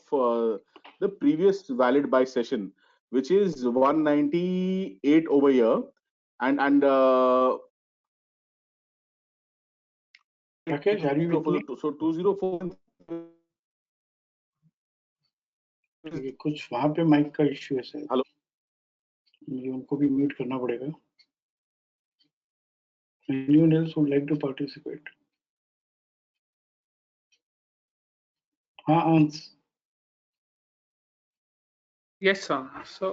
the previous valid buy session, which is 198 over here, and Rakesh, are you with me? so 204। कुछ वहां पे माइक का इश्यू है सर। हेलो, मुझे उनको भी म्यूट करना पड़ेगा। Anyone else would like to participate? हाँ अंश। Yes sir. सो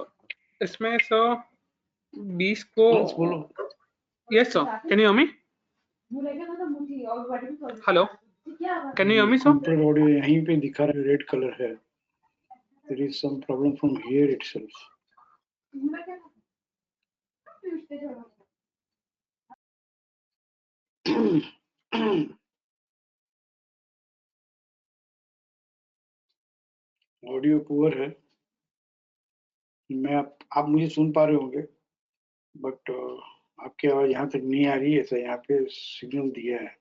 इसमें सर 20 को अंश बोलो। Yes sir, can you hear me? Hello, can you hear me sir? Control audio यहीं पे दिखा रहा है, रेड कलर है। There is some problem from here itself. Audio poor है। मैं आप मुझे सुन पा रहे होंगे, बट आपकी आवाज यहाँ तक नहीं आ रही है, ऐसा यहाँ पे सिग्नल दिया है।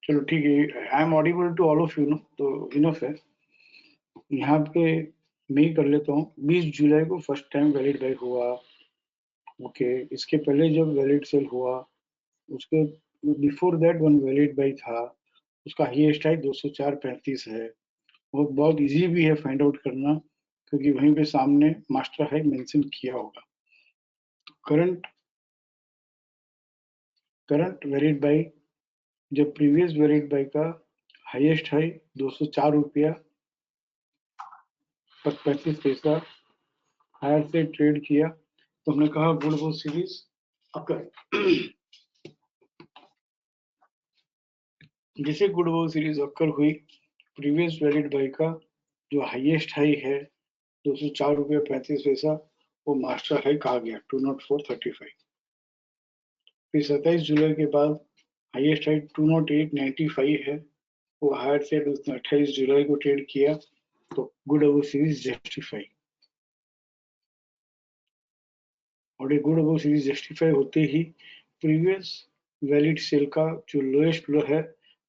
चलो ठीक है, I am audible to all of you no, तो इनफ है। यहाँ पे मैं कर लेता हूँ। 20 जुलाई को फर्स्ट टाइम वैलिड बाई हुआ। ओके, इसके पहले जब वैलिड सेल हुआ, उसके before that one valid by था, उसका हाईएस्ट हाई 204.35 है। वो बहुत इजी भी है फाइंड आउट करना, क्योंकि वहीं पे सामने मास्टर हाई मेंशन किया होगा। करंट वैलिड बाई, जब प्रीवियस वैलिड बाई का हाईएस्ट हाई 204 रुपया पर 35 पैसा हायर से ट्रेड किया, तो हमने कहा गुड वो सीरीज अकर। जैसे गुड वो सीरीज अकर हुई, प्रीवियस वैलिड बाई का जो हाईएस्ट हाई है 204 रुपया 35 पैसा, वो मास्टर हाई कहा गया 204.35। फिर 27 जुलाई के बाद हाईएस्ट हाई 208.95 है, वो हायर से उसने 28 जुलाई को ट्रेड किया, तो गुड वो सीरीज जस्टिफाई। और ये गुड वो सीरीज जस्टिफाई होते ही प्रीवियस वैलिड सेल का जो लोएस्ट लो है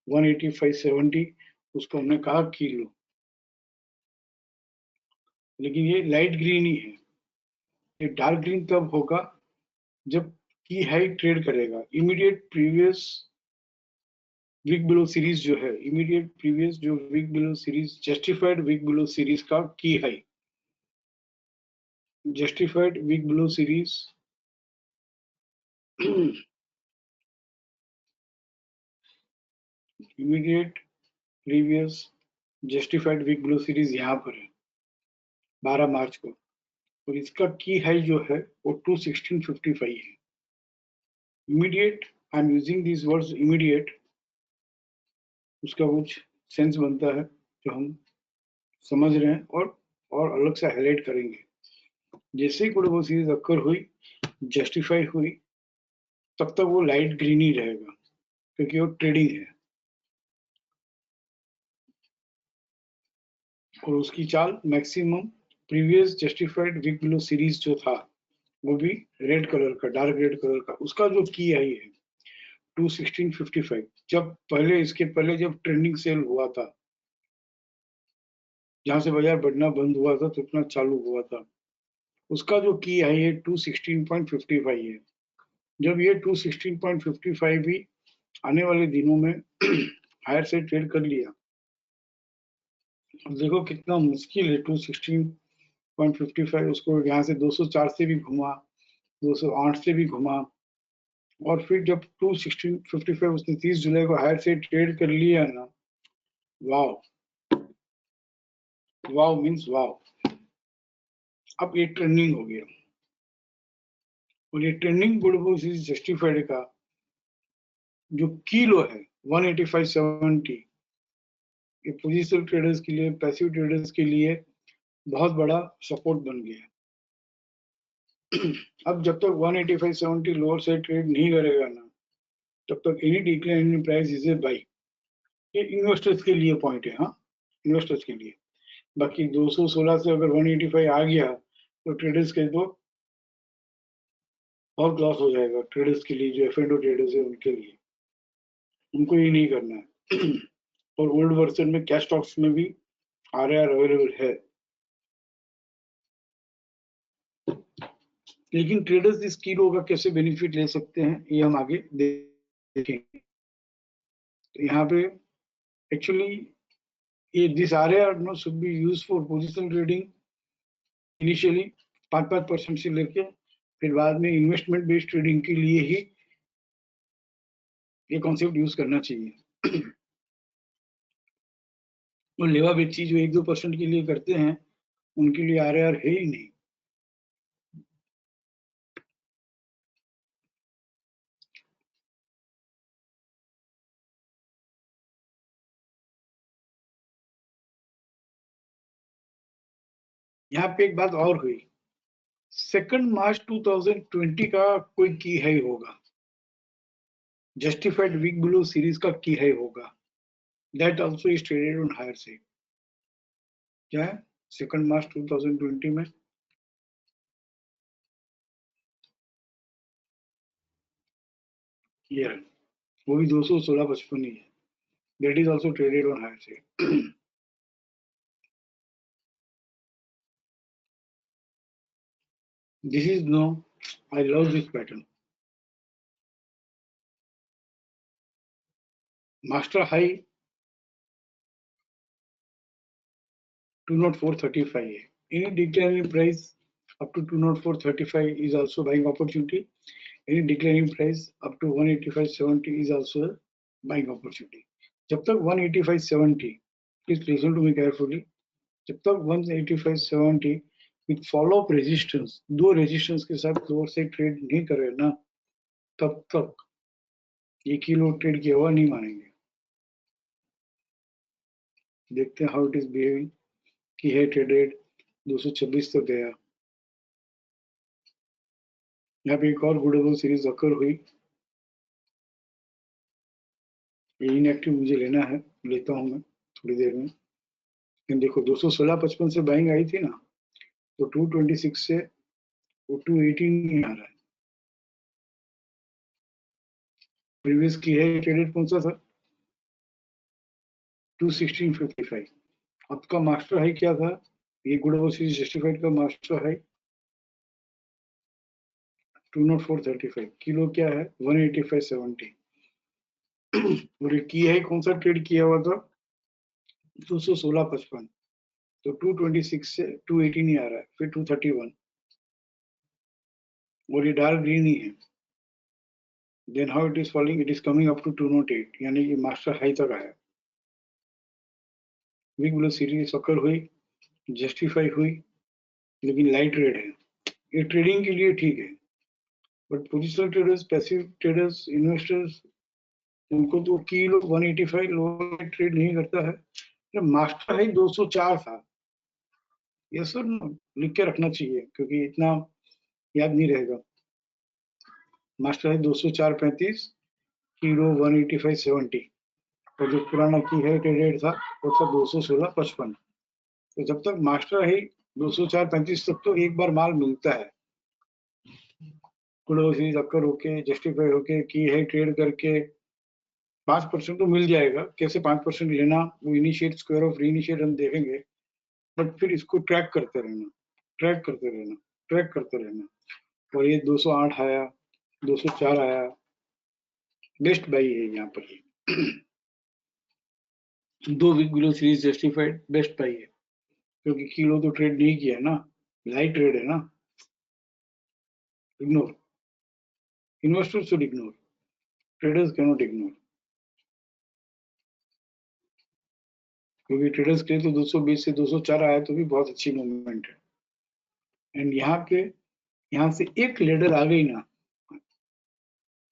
185.70, उसको हमने कहा की लो। लेकिन ये लाइट ग्रीन ही है। ये डार्क ग्रीन तब होगा जब की हाई ट्रेड करेगा। Immediate previous week below series जो है, इमीडिएट प्रीवियस जो week below series, justified week below series का की high, justified week below series immediate previous justified week below series यहाँ पर है 12 मार्च को, और इसका की हाई जो है वो 216.55 है। Immediate, I am using this words immediate, उसका कुछ सेंस बनता है जो हम समझ रहे हैं और अलग से हाईलाइट करेंगे। जैसे ही कोई वो सीरीज अक्कर हुई, जस्टिफाई हुई, तब तक वो लाइट ग्रीन ही रहेगा, क्योंकि वो ट्रेडिंग है। और उसकी चाल maximum previous justified week below series जो था, वो भी रेड कलर का, डार्क रेड कलर का, उसका जो की आई है 216.55। जब पहले, इसके पहले जब ट्रेंडिंग सेल हुआ था, जहां से बाजार बढ़ना बंद हुआ था तो इतना चालू हुआ था, उसका जो की आई है 216.55 है। जब ये 216.55 भी आने वाले दिनों में हायर से ट्रेड कर लिया, देखो कितना मुश्किल है 216.55, उसको यहाँ से 204 से भी घुमा, 208 से भी घुमा, और फिर जब 216.55 उसने 30 जुलाई को हायर से ट्रेड कर लिया ना, वाव, वाव मीन्स वाव। अब ये ट्रेंडिंग हो गया, और ये ट्रेंडिंग गुड सीरीज जस्टिफाइड का जो किलो है 185.70, ये पोजिशनल ट्रेडर्स के लिए, पैसिव ट्रेडर्स के लिए बहुत बड़ा सपोर्ट बन गया। अब जब तक 185.70 लोअर से ट्रेड नहीं करेगा ना, तब तक any decline in price is a by. ये इन्वेस्टर्स के लिए पॉइंट है, हाँ, इन्वेस्टर्स के लिए। बाकी 216 से अगर 185 आ गया तो ट्रेडर्स के तो बहुत लॉस हो जाएगा, ट्रेडर्स के लिए, जो एफ एंड ओ ट्रेडर्स है उनके लिए, उनको ये नहीं करना है। और ओल्ड वर्जन में कैश स्टॉक्स में भी आरआर अवेलेबल है, लेकिन ट्रेडर्स इस कीलो का कैसे बेनिफिट ले सकते हैं ये हम आगे देखेंगे। तो यहाँ पे एक्चुअली ये this RR no should be used for positional trading initially 5% से लेके, फिर बाद में इन्वेस्टमेंट बेस्ड ट्रेडिंग के लिए ही ये कॉन्सेप्ट यूज करना चाहिए। और लेवा बेची जो 1-2% के लिए करते हैं, उनके लिए आरआर है ही नहीं। यहाँ पे एक बात और हुई, 2 मार्च 2020 का कोई की हाई होगा, जस्टिफाइड वीक बिलो सीरीज का की हाई होगा, that also is traded on higher side. क्या है 2 मार्च 2020 में? ये है, वो भी 216.55 ही है, that is also traded on higher side. This is no, I love this pattern. Master high 204.35 है. Any declining price up to 204.35 is also buying opportunity. Any declining price up to 185.70 is also a buying opportunity. जब तक 185.70, please listen to me carefully. जब तक 185.70 with follow up resistance, दो resistance के साथ lower से trade नहीं करे ना, तब तक ये किलो ट्रेड की हवा नहीं मानेंगे। देखते हैं हाउ इट इज बिहेविंग। की है ट्रेडेड 226 तक गया। यहाँ पे एक और गुडेबल सीरीज अकर हुई, ये इनएक्टिव मुझे लेना है, लेता हूँ मैं थोड़ी देर में। लेकिन देखो 216.55 से बाइंग आई थी ना, तो 226 से वो 218 नहीं आ रहा है। प्रीवियस की है ट्रेडेड कौन सा था? 216.55। अब का मास्टर हाई क्या था? ये गुडेबल सीरीज जस्टिफाइड का मास्टर हाई 204.35। किलो क्या है? 185.70। और ये की है कौन सा ट्रेड किया हुआ था? 216.55। तो 226 से 218 ही आ रहा है, फिर 231 और ये डार्क ग्रीन ही है। Then how it is falling, it is coming up to 208, यानी कि मास्टर हाई तक आया। वीक बिलो सीरीज सकर हुई, जस्टिफाई हुई, लेकिन लाइट रेड है। ये ट्रेडिंग के लिए ठीक है, but positional traders, passive traders, investors, उनको तो की लोग 185 लो ट्रेड नहीं करता है। मास्टर हाई 204 था, ये सब लिख के रखना चाहिए क्योंकि इतना याद नहीं रहेगा। मास्टर हाई 204.35, किलो 185.70, और जो पुराना की है ट्रेडेड था वो था 216.55। तो जब तक मास्टर हाई 204.35 तक तो एक बार माल मिलता है, सीरीज अक्कर होके जस्टिफाई होके की है ट्रेड करके 5% तो मिल जाएगा। कैसे 5% लेना, वो इनिशिएट स्क्वायर ऑफ रीइनिशिएट हम देखेंगे, बट फिर इसको ट्रैक करते रहना, ट्रैक करते रहना, ट्रैक करते रहना। और ये 208 आया, 204 आया, बेस्ट बाई है यहाँ पर। दो week below series justified best buy है, क्योंकि किलो तो ट्रेड नहीं किया ना, लाइट ट्रेड है ना। Ignore, investors should ignore, traders can not ignore, क्योंकि ट्रेडर्स के लिए तो 220 से 204 आया तो भी बहुत अच्छी मूवमेंट है। एंड यहाँ से एक लेडर आ गई ना,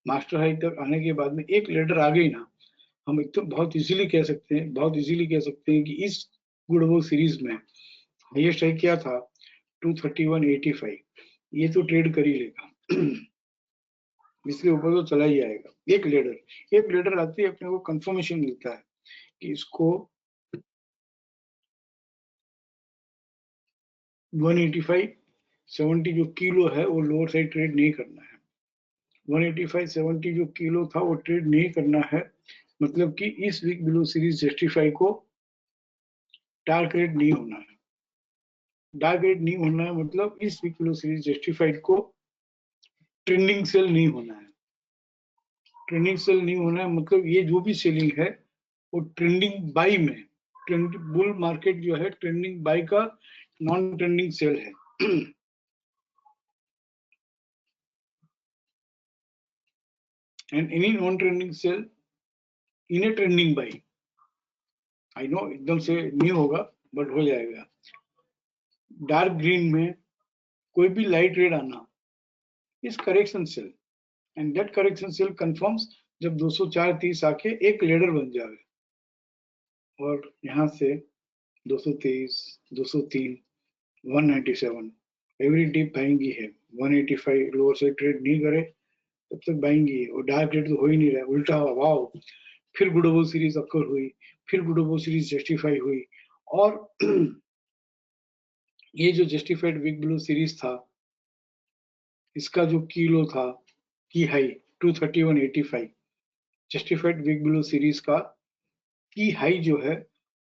मास्टर हाई तक आने के बाद में एक लेडर आ गई ना, हम एक तो बहुत इजीली कह सकते हैं, बहुत इजीली कह सकते हैं कि इस गुडबो सीरीज में हाईएस्ट हाई क्या था? 231.85। ये तो ट्रेड कर ही लेगा, इसके ऊपर तो चला ही आएगा। एक लेडर आते ही अपने को कंफर्मेशन मिलता है कि इसको 185.70 जो किलो है वो लोअर साइड ट्रेड नहीं करना है। 185.70 जो किलो था वो ट्रेड नहीं करना है, मतलब कि इस वीक बिलो सीरीज जस्टिफाई को डार्क रेड नहीं होना है। डार्क रेड नहीं होना है मतलब इस वीक बिलो सीरीज जस्टिफाइड को ट्रेंडिंग सेल नहीं होना है। ट्रेंडिंग सेल नहीं होना है मतलब ये जो भी सेलिंग है वो ट्रेंडिंग बाई में, बुल मार्केट जो है ट्रेंडिंग बाई का नॉन ट्रेंडिंग सेल है। And any non trending sell in a trending buy, I know एकदम से नहीं होगा बट हो जाएगा। डार्क ग्रीन में कोई भी लाइट रेड आना इस correction sell, and that correction sell confirms जब 204.30 आके एक लेडर बन जाए, और यहाँ से 223, 203, 197 एवरी डिप बाइंग ही है, 185 लोअर से ट्रेड नहीं करे तब तक बाइंग ही है, और डार्क ट्रेड तो हो ही नहीं रहा है, उल्टा हुआ। वाओ, फिर गुड ओवर सीरीज अक्कर हुई, फिर गुड ओवर सीरीज जस्टिफाई हुई, और ये जो जस्टिफाइड बिग ब्लू सीरीज था, इसका जो की लो था, की high 231.85, justified big blue series का की हाई जो है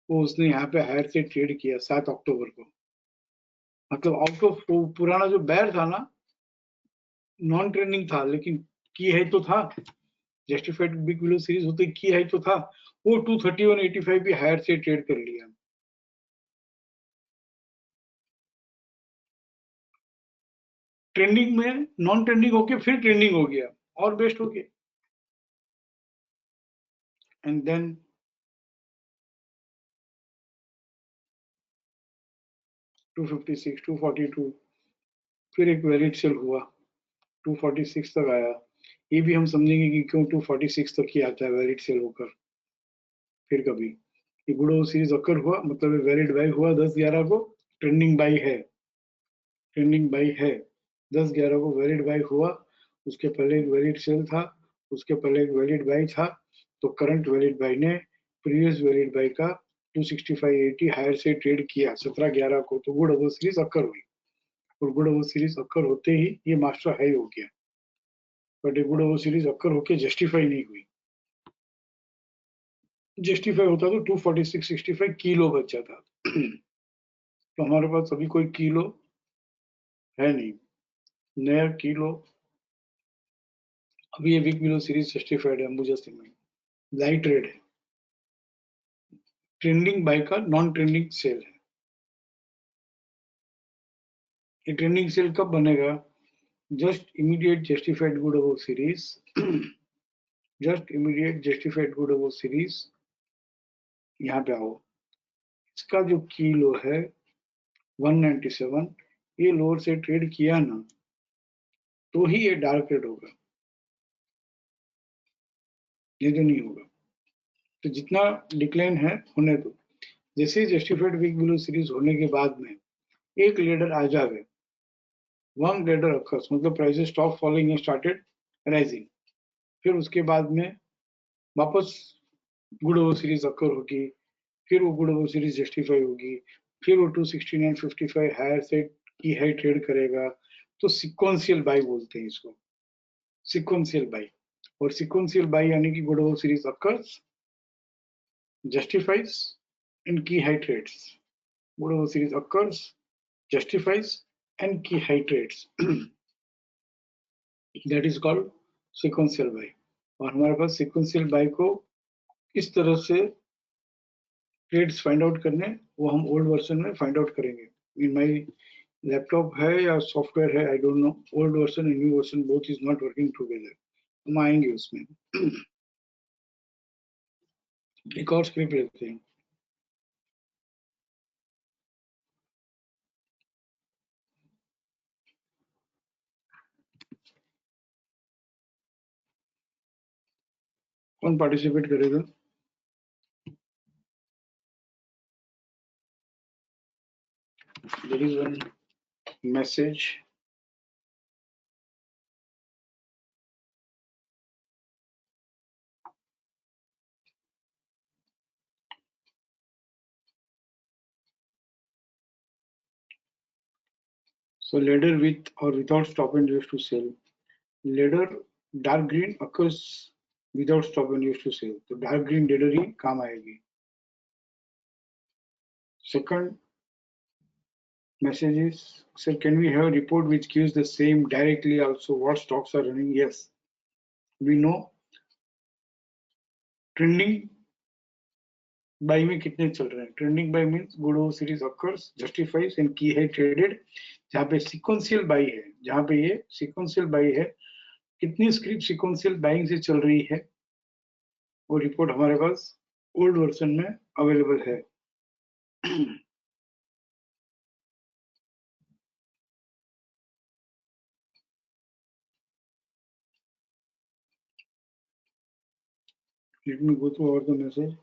वो उसने यहाँ पे हायर से ट्रेड किया 7 अक्टूबर को। मतलब आउट ऑफ पुराना जो बैर था ना, नॉन ट्रेंडिंग था, लेकिन की हाई तो था, जस्टिफाइड बिग ब्लू सीरीज होते की हाई तो था, वो 231.85 भी हायर से ट्रेड कर लिया। ट्रेंडिंग में नॉन ट्रेंडिंग होके फिर ट्रेंडिंग हो गया, और बेस्ट हो गया। एंड देन $256, $242, फिर एक वैलिड सेल हुआ, 246 तक आया। ये भी हम समझेंगे कि क्यों 246 तक ही आता है वैलिड सेल होकर। फिर कभी ये गुड ओवर सीरीज अकर हुआ, मतलब वैलिड बाई हुआ 10-11 को, ट्रेंडिंग बाई है, ट्रेंडिंग बाई है, 10-11 को वैलिड बाई हुआ। उसके पहले एक वैलिड सेल था, उसके पहले एक वैलिड बाई था, तो करंट वैलिड बाई ने प्रीवियस वैलिड बाई का 265.80 हायर से ट्रेड किया 17-11 को, तो गुड ओवर सीरीज अकर हुई, और गुड ओवर सीरीज अकर होते ही ये मास्टर हाई हो गया। बट ये गुड ओवर सीरीज अकर होके जस्टिफाई नहीं हुई, जस्टिफाई होता तो 246.65 किलो बच जाता। तो हमारे पास अभी कोई किलो है नहीं, नया किलो। अभी ये वीक बिलो सीरीज जस्टिफाइड है अंबुजा सीमेंट, लाइट रेड है, ट्रेंडिंग बाय का नॉन ट्रेंडिंग सेल है। ये ट्रेंडिंग सेल कब बनेगा? Just immediate justified good over series, just immediate justified good over series, यहाँ पे आओ, इसका जो की लो है 197, ये लोअर से ट्रेड किया ना, तो ही ये डार्क रेड होगा, ये तो नहीं होगा। तो जितना डिक्लाइन है होने दो। जैसे जस्टिफाइड वीक बिलो सीरीज होने के बाद में एक लीडर आ जावे, वन लीडर अकर्स, मतलब prices stop falling and started rising, फिर उसके बाद में वापस गुड ओवर सीरीज अकर होगी, फिर वो गुड ओवर सीरीज जस्टिफाई होगी, फिर वो 269.55 हायर से की हाई ट्रेड करेगा, तो सिक्वेंशियल बाई बोलते हैं इसको, सिक्वेंशियल बाई। और सिक्वेंशियल बाई यानी कि good over series occurs, justifies and key high trades. Good over series occurs, justifies and key high trades. That is called sequential buy. और हमारे पास sequential buy को इस तरह से ट्रेड्स फाइंड आउट करने, वो हम ओल्ड वर्जन में फाइंड आउट करेंगे। इन माई लैपटॉप है या सॉफ्टवेयर है, आई don't no, old version and new version both is not working together, हम आएंगे उसमें। एक और स्क्रिप्ट लेते हैं। कौन पार्टिसिपेट करेगा? There is one message. So ladder with or without stop and used to sell. Ladder dark green occurs without stop and used to sell. तो dark green ladder ही काम आएगी। Second message is, sir, can we have a report which gives the same directly also what stocks are running? Yes, we know trending buy में कितने चल रहे हैं। Trending buy means good over series occurs, justifies and key है traded। जहाँ पे sequential buy है, जहाँ पे ये sequential buy है, कितनी स्क्रिप्ट sequential buying से चल रही है, वो रिपोर्ट हमारे पास ओल्ड वर्जन में अवेलेबल है। Let me go through all the message.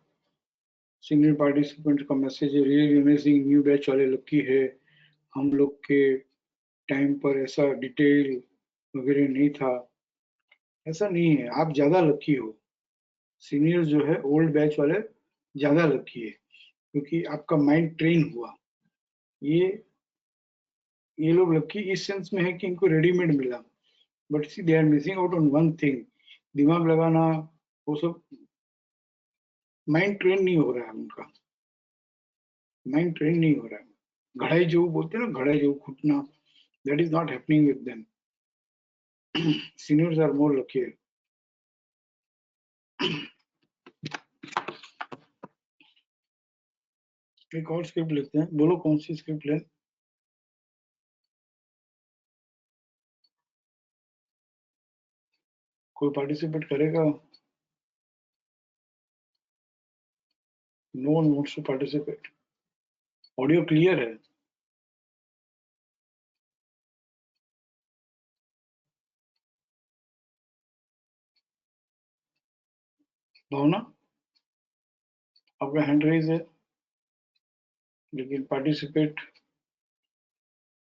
Single participant का मैसेज है, रियली अमेजिंग, न्यू बैच वाले लकी है, हम लोग के टाइम पर ऐसा डिटेल वगैरह नहीं था, ऐसा नहीं है। आप ज्यादा लकी हो, सीनियर जो है ओल्ड बैच वाले ज्यादा लकी है, क्योंकि आपका माइंड ट्रेन हुआ। ये ये लोग लकी इस सेंस में है कि इनको रेडीमेड मिला, but see they are missing out on one thing, दिमाग लगाना, वो सब माइंड ट्रेन नहीं हो रहा है उनका, माइंड ट्रेन नहीं हो रहा है। घड़ाई जो बोलते हैं ना, घड़ाई जो घुटना, that is not happening with them. Seniors are more lucky. एक और स्क्रिप्ट लेते हैं, बोलो कौन सी स्क्रिप्ट लें? कोई पार्टिसिपेट करेगा? No one wants to participate. Audio clear है? भावना, आपका हैंड रेज है, लेकिन पार्टिसिपेट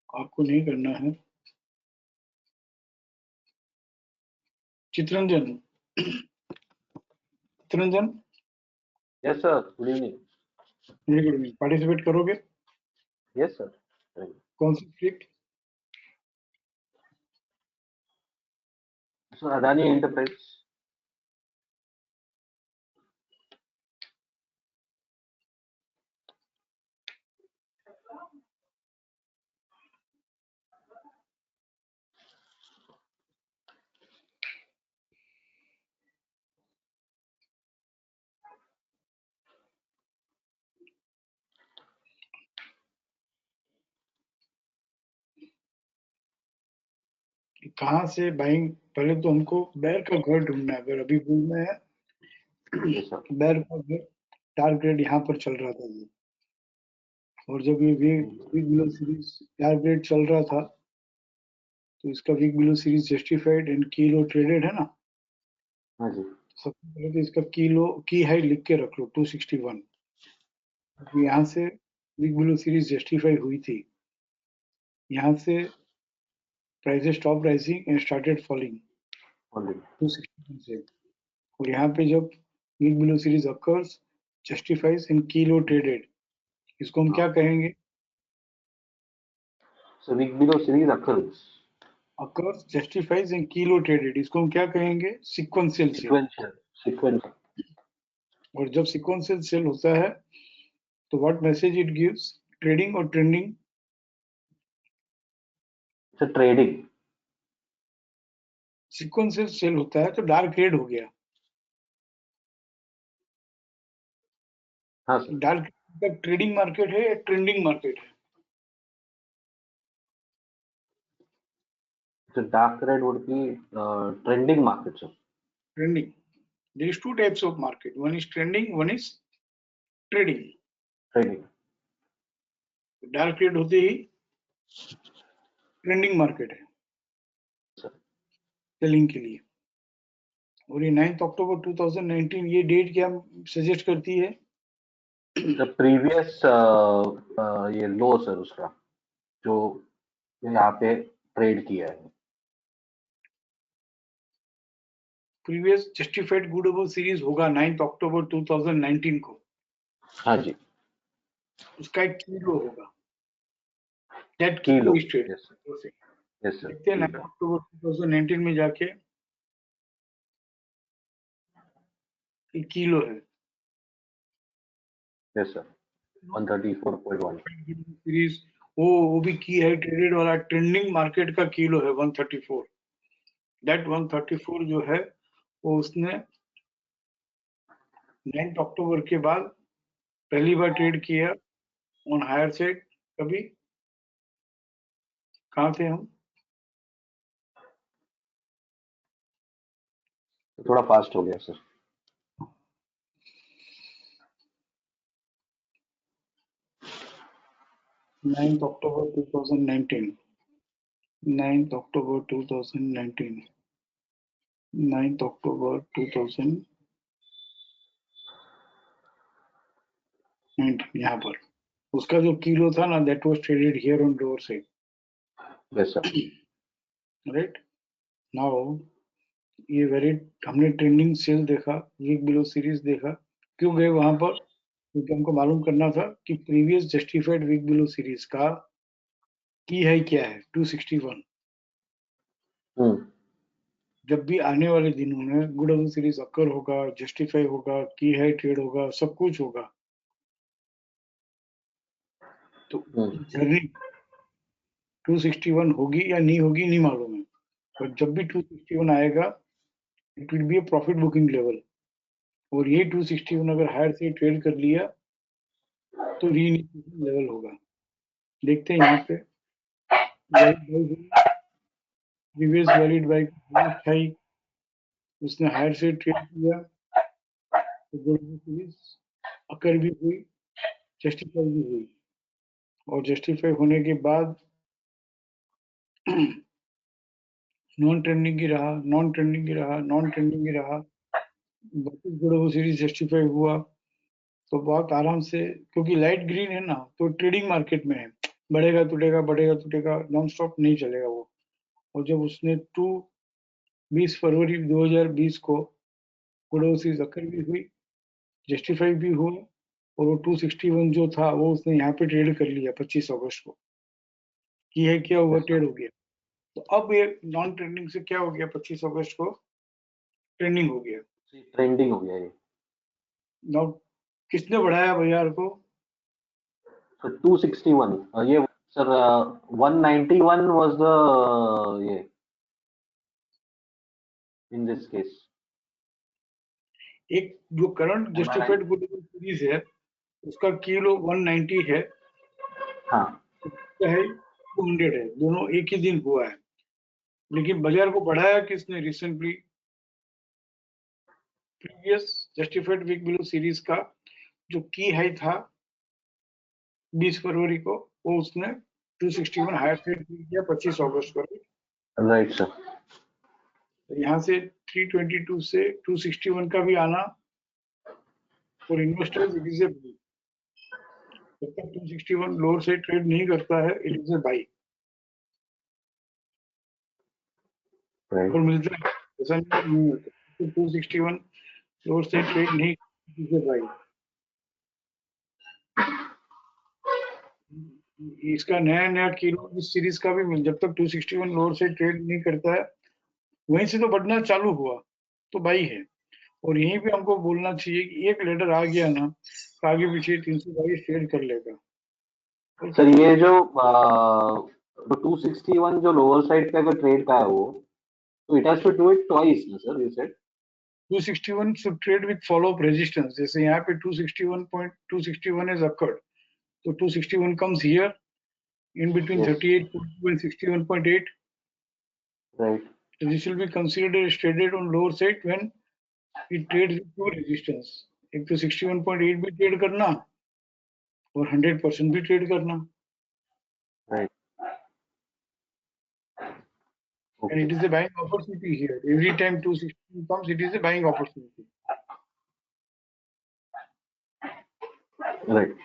आपको नहीं करना है। Chittaranjan, Chittaranjan, Yes, sir. Good evening. Very good evening. Participate करोगे? Yes, sir. कौन सी स्क्रिप्ट? So Adani Enterprise. कहाँ से बाइंग? पहले तो हमको बैर का घर ढूंढना है। अगर अभी बोलना है Yes, sir. बैर का घर डार्क रेड यहाँ पर चल रहा था ये, और जब ये week below series dark red चल रहा था, तो इसका week below series justified and kilo traded है ना। हाँ जी. सबसे पहले तो इसका किलो की हाई लिख के रख लो 261। यहाँ से वीक बिलो सीरीज जस्टिफाई हुई थी, यहाँ से prices stop rising and started falling Only. 261 से। और यहाँ पे जब weak below series occurs justifies in key low traded, इसको हम क्या कहेंगे? So week below series occurs. Occurs justifies in key low traded, इसको हम क्या कहेंगे? Sequential sell. Sequential. Sequential. और जब सीक्वेंशियल सेल होता है तो what message it gives? Trading और trending? So trading. Sequential sell होता है तो डार्क रेड हो गया। हाँ सर. डार्क ट्रेडिंग मार्केट है या ट्रेंडिंग मार्केट है? So dark red would be trending market, sir. Trending. There is two types of market. One is trending, one is trading. Trading. Dark red होते ही trending market है Sir. Selling के लिए। और ये 9 अक्टूबर 2019, ये डेट क्या suggest करती है? The previous ये लो सर उसका जो यहाँ पे ट्रेड किया है. प्रीवियस जस्टिफाइड गुडेबल सीरीज होगा 9 अक्टूबर 2019 को। हाँ जी. उसका एक किलो होगा, that kilo. Kilo is trade. Yes, sir. Yes, sir. देखते हैं 9 अक्टूबर 2019 में जाके ये किलो है। Yes, sir. 134.1. सीरीज वो भी की है ट्रेडेड वाला, ट्रेंडिंग मार्केट का किलो है 134। दैट 134 जो है वो उसने 9 अक्टूबर के बाद पहली बार ट्रेड किया ऑन हायर साइड। कभी कहाँ थे हम? थोड़ा फास्ट हो गया सर. 9 अक्टूबर 2019, 9 अक्टूबर 2019, 9 अक्टूबर 2019, यहाँ पर उसका जो किलो था ना, that was traded here on lower side. Yes, sir. Right now ये वैलिड हमने ट्रेंडिंग सेल देखा, वीक बिलो सीरीज देखा, क्यों गए वहां पर? क्योंकि हमको मालूम करना था कि previous justified week below series का की है क्या है 261। हम्म, जब भी आने वाले दिनों में गुड ऑफ द सीरीज अकर होगा, जस्टिफाई होगा, की है ट्रेड होगा, सब कुछ होगा, तो जर्नी 261 होगी या नहीं होगी नहीं मालूम है, पर जब भी 261 आएगा it will B A profit booking level, और ये 261 अगर हायर से ट्रेड कर लिया तो रीइनिशिएशन लेवल होगा। देखते हैं यहाँ पे प्रीवियस वैलिड बाई हाई, उसने हायर से ट्रेड किया तो गुड सीरीज अकर भी हुई, जस्टिफाई भी हुई, और जस्टिफाई होने के बाद नॉन ट्रेंडिंग ही रहा, नॉन ट्रेंडिंग ही रहा, नॉन ट्रेंडिंग ही रहा, वापस गुड सीरीज जस्टिफाई हुआ तो बहुत आराम से, क्योंकि लाइट ग्रीन है ना तो ट्रेडिंग मार्केट में है, बढ़ेगा टूटेगा बढ़ेगा टूटेगा, नॉन स्टॉप नहीं चलेगा वो। और जब उसने 20 फरवरी 2020 को गुड सीरीज अकर भी हुई, जस्टिफाई भी हुआ, और वो 261 जो था वो उसने यहाँ पे ट्रेड कर लिया 25 अगस्त को, की है क्या हुआ, ट्रेड हो गया। तो अब ये नॉन ट्रेंडिंग से क्या हो गया, 25 अगस्त को ट्रेंडिंग हो गया। ट्रेंडिंग हो गया ये। नाउ किसने बढ़ाया बाजार को? So 261 ये सर 191 was the ये in this case। एक जो करंट जस्टिफाइड गुड सीरीज है उसका किलो 190 है, हाँ, है 200 है, दोनों एक ही दिन हुआ है, लेकिन बाजार को बढ़ाया किसने recently? Previous justified week below series का जो की हाई था 20 फरवरी को, वो उसने 261 हायर ट्रेड किया 25 अगस्त को। Right sir. तो यहाँ से 322 से 261 का भी आना, और investors it is a by, जब तक 261 लोअर से ट्रेड नहीं करता है इट इज ए बाई, और मिलता है ऐसा नहीं होता, 261 लोअर से ट्रेड नहीं, इट इज ए बाई। इसका नया नया किलो इस सीरीज का भी मिल, जब तक 261 लोअर से ट्रेड नहीं करता है वहीं से तो बढ़ना चालू हुआ तो बाई है। और यहीं पे हमको बोलना चाहिए कि एक लेटर आ गया ना तो आगे पीछे 322 ट्रेड कर लेगा। सर ये जो 261 जो लोअर साइड का अगर ट्रेड का है वो, तो it has to do it twice ना sir, you said 261 should trade with follow up resistance, जैसे यहाँ पे 261 is occurred, तो 261 comes here in between Yes. 38.2 and 61.8, right. so this will be considered as traded on lower side when it trades with two resistance, एक तो 61.8 भी trade करना और 100% भी ट्रेड करना, right. and it is a buying opportunity here. Every time 261 comes it is a buying opportunity. Right.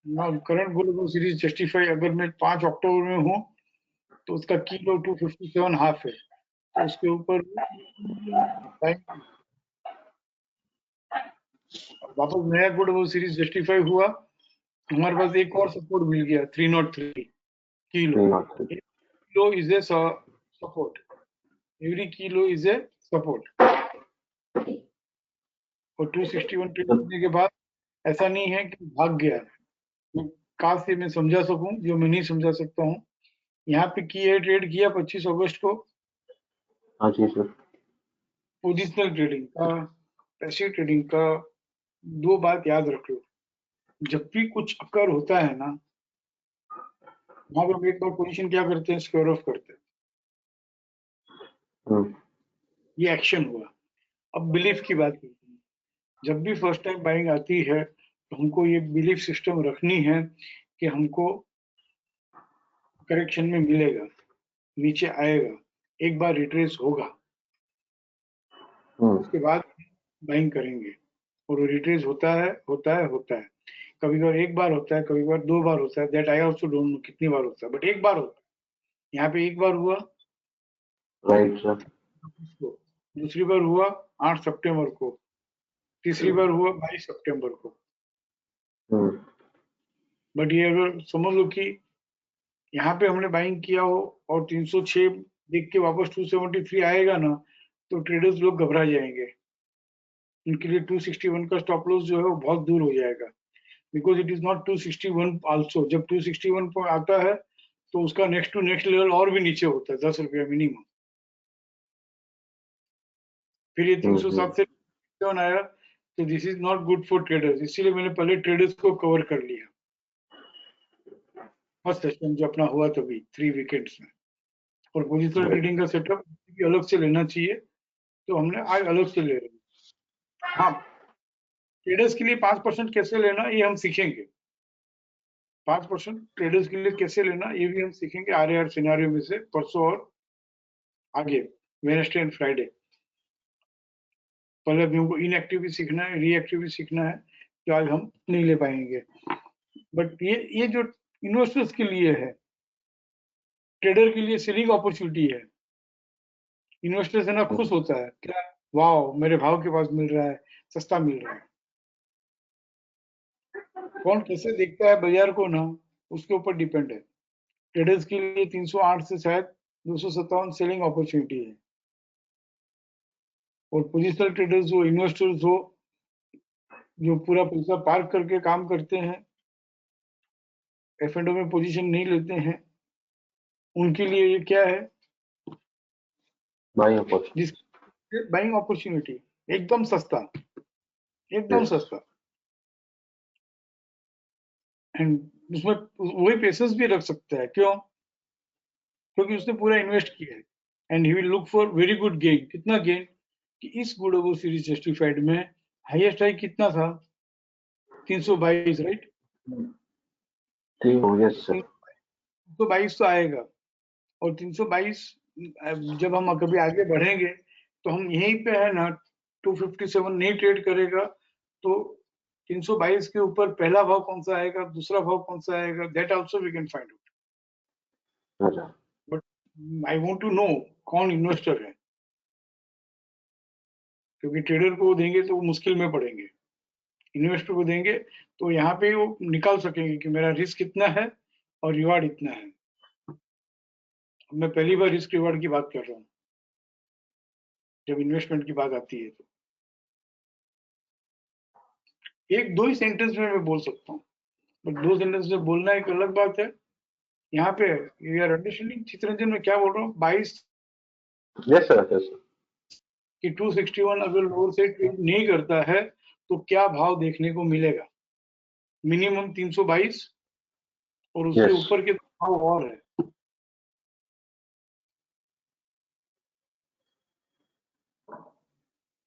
Now current global series justify अगर मैं 5 अक्टूबर में हूँ तो उसका किलो 257 हाफ है, तो उसके ऊपर वापस नया गुड सीरीज जस्टिफाई हुआ, हमारे पास एक और सपोर्ट मिल गया 303 kilo, kilo is a support, every kilo is a support, और 261 ट्रेड करने के बाद ऐसा नहीं है कि भाग गया, मैं कहा से मैं समझा सकूं जो मैं नहीं समझा सकता हूँ। यहाँ पे की है ट्रेड किया 25 अगस्त को, हाँ जी सर। पोजिशनल ट्रेडिंग का, पैसिव ट्रेडिंग का दो बात याद रख लो, जब भी कुछ अकर होता है ना वहां पर एक बार पोजीशन क्या करते हैं, स्क्वायर ऑफ करते हैं, ये एक्शन हुआ। अब बिलीफ की बात करते हैं, जब भी फर्स्ट टाइम बाइंग आती है तो हमको ये बिलीफ सिस्टम रखनी है कि हमको करेक्शन में मिलेगा, नीचे आएगा, एक बार रिट्रेस होगा, उसके बाद बाइंग करेंगे, और रिट्रेस होता है होता है होता है। कभी बार एक बार होता है, कभी बार 2 बार होता है, that I also don't know कितनी बार होता है, बट एक बार होता है। यहाँ पे एक बार हुआ, राइट सर। दूसरी बार हुआ 8 सितंबर को, तीसरी बार हुआ 22 सितंबर को। बट ये अगर समझ लो कि यहाँ पे हमने बाइंग किया हो और 306 देख के वापस 273 आएगा ना, तो ट्रेडर्स लोग घबरा जाएंगे। उनके लिए 261 का स्टॉप लॉस जो है वो बहुत दूर हो जाएगा, because it is not 261 also. जब 261 पर आता है तो उसका नेक्स्ट टू नेक्स्ट लेवल और भी नीचे होता है, 10 रुपया मिनिमम। फिर ये 307 से 7 आया, तो this is not good for traders. इसीलिए मैंने पहले ट्रेडर्स को कवर कर लिया फर्स्ट सेशन जो अपना हुआ तभी 3 वीकेंड्स में। और पोजिशनल ट्रेडिंग का सेटअप भी अलग से लेना चाहिए, तो हमने आज अलग से ले रहे हैं। हाँ, ट्रेडर्स के लिए 5% कैसे लेना ये हम सीखेंगे। 5% ट्रेडर्स के लिए कैसे लेना ये भी हम सीखेंगे RAR सिनेरियो में से परसों और आगे वेडनेसडे एंड फ्राइडे। पहले अभी हमको इनएक्टिव भी सीखना है, रीएक्टिव भी सीखना है, जो आज हम नहीं ले पाएंगे। बट ये जो इन्वेस्टर्स के लिए है, ट्रेडर के लिए सेलिंग अपॉर्चुनिटी है। इन्वेस्टर है ना खुश होता है, क्या वाह मेरे भाव के पास मिल रहा है, सस्ता मिल रहा है। कौन कैसे देखता है बाजार को ना, उसके ऊपर डिपेंड है। ट्रेडर्स के लिए 308 से शायद 257 सेलिंग अपॉर्चुनिटी है। और पोजिशनल ट्रेडर्स हो, इन्वेस्टर्स हो, जो पूरा पैसा पार्क करके काम करते हैं, F&O में पोजीशन नहीं लेते हैं, उनके लिए ये क्या है? बाइंग अपॉर्चुनिटी, एकदम सस्ता, एकदम सस्ता। एंड उसमें वही पेशेंस भी रख सकता है। क्यों? क्योंकि उसने पूरा इन्वेस्ट किया है, and he will look for very good gain. कितना गेन? कि इस गुडोगो सीरीज जस्टिफाइड में हाईएस्ट हाई कितना था? 322, राइट? 322 तो आएगा, और 322 जब हम कभी आगे बढ़ेंगे तो हम यहीं पे है ना 257 नहीं ट्रेड करेगा, तो 322 के ऊपर पहला भाव कौन सा आएगा, दूसरा भाव कौन सा आएगा, that also we can find out. But I want to know कौन इन्वेस्टर है, क्योंकि ट्रेडर को देंगे तो वो मुश्किल में पड़ेंगे, इन्वेस्टर को देंगे तो यहाँ पे वो निकाल सकेंगे कि मेरा रिस्क कितना है और रिवार्ड इतना है। मैं पहली बार रिस्क रिवार्ड की बात कर रहा हूँ जब इन्वेस्टमेंट की बात आती है। तो एक दो ही सेंटेंस में मैं बोल सकता हूँ, बट 2 सेंटेंस में बोलना एक अलग बात है। यहाँ पे यू आर अंडरस्टैंडिंग चित्रंजन, में क्या बोल रहा हूँ? 22 यस सर, यस सर। कि 261 अगर लोअर से ट्रेड नहीं करता है तो क्या भाव देखने को मिलेगा? मिनिमम 322 और उसके ऊपर के भाव और है।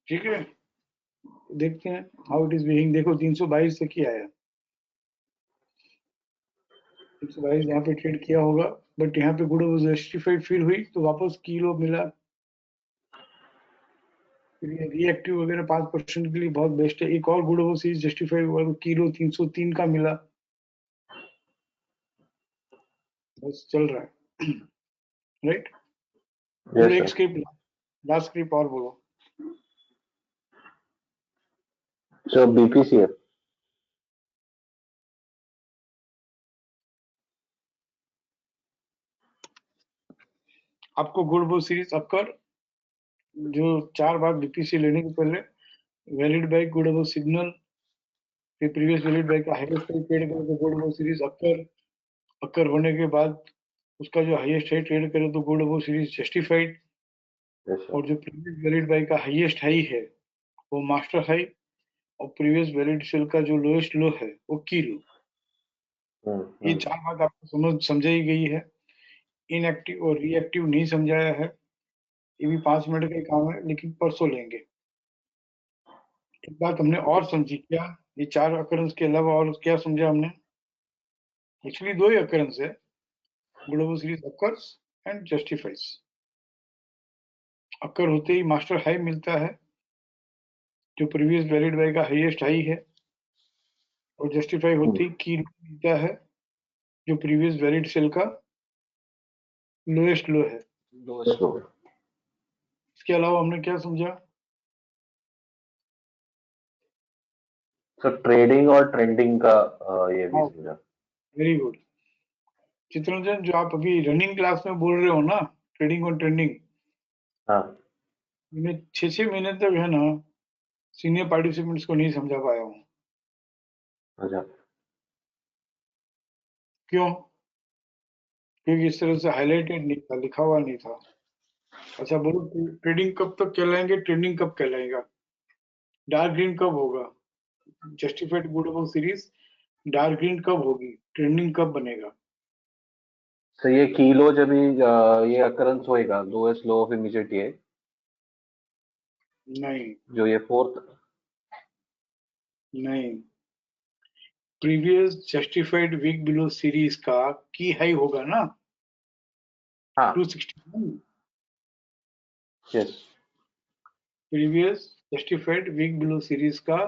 ठीक है, देखते हैं हाउ इट इज बिहेविंग। देखो 322 से क्या आया, 322 यहाँ पे ट्रेड किया होगा, बट यहाँ पे गुड जस्टिफाइड फील हुई तो वापस किलो मिला। रिएक्टिव वगैरह 5% के लिए बहुत बेस्ट है। एक और गुड सीरीज जस्टिफाइड हुआ तो किलो 303 का मिला, बस चल रहा है। राइट? एक स्क्रिप्ट, लास्ट स्क्रिप्ट और बोलो। सो BPCL आपको गुड सीरीज अक्कर जो 4 बार BPC लेने के पहले वैलिड बाय गुड सिग्नल, फिर प्रीवियस वैलिड बाय का हाईएस्ट ट्रेड करे तो गुड सीरीज अक्कर होने के बाद उसका जो हाईएस्ट हाई ट्रेड करे तो गुड सीरीज जस्टिफाइड। और जो प्रीवियस वैलिड बाय का हाईएस्ट हाई है वो मास्टर हाई, और प्रीवियस वैलिड सेल का जो लोएस्ट लो है वो की लो। ये 4 बात आपको समझाई गई है। इनएक्टिव और रिएक्टिव नहीं समझाया है, ये भी 5 मिनट का काम है, लेकिन परसों लेंगे। एक बात हमने और समझी, क्या ये 4 अकरेंस के अलावा और क्या समझा हमने? एक्चुअली 2 ही अकरेंस है, global series occurs and justifies. Occur होते ही मास्टर हाई मिलता है जो प्रीवियस वैलिड बाय का हाईएस्ट हाई है, और जस्टिफाई होते ही की मिलता है जो प्रीवियस वैलिड सेल का लोएस्ट लो है। Lowest low. इसके अलावा हमने क्या समझा? सर ट्रेडिंग और ट्रेंडिंग का ये भी हाँ, समझा। वेरी गुड चित्ररंजन, जो आप अभी रनिंग क्लास में बोल रहे हो ना, ट्रेडिंग और ट्रेंडिंग, हाँ मैं 6 महीने तक है ना सीनियर पार्टिसिपेंट्स को नहीं समझा पाया हूँ। अच्छा। क्यों? क्योंकि इस तरह से हाईलाइटेड नहीं था, लिखा हुआ नहीं था। अच्छा बोलो, ट्रेडिंग कब तक कहलाएंगे, ट्रेंडिंग कब कहलाएगा? डार्क ग्रीन कब होगा? जस्टिफाइड गुडेबल सीरीज डार्क ग्रीन कब होगी, ट्रेंडिंग कब बनेगा? सर ये कीलो जब भी ये अकरेंस होएगा, लोएस्ट लो ऑफ इमीडिएट ये नहीं जो ये फोर्थ। नहीं, previous justified week below series का की हाई होगा ना, हाँ 261। Yes. Previous justified week below series का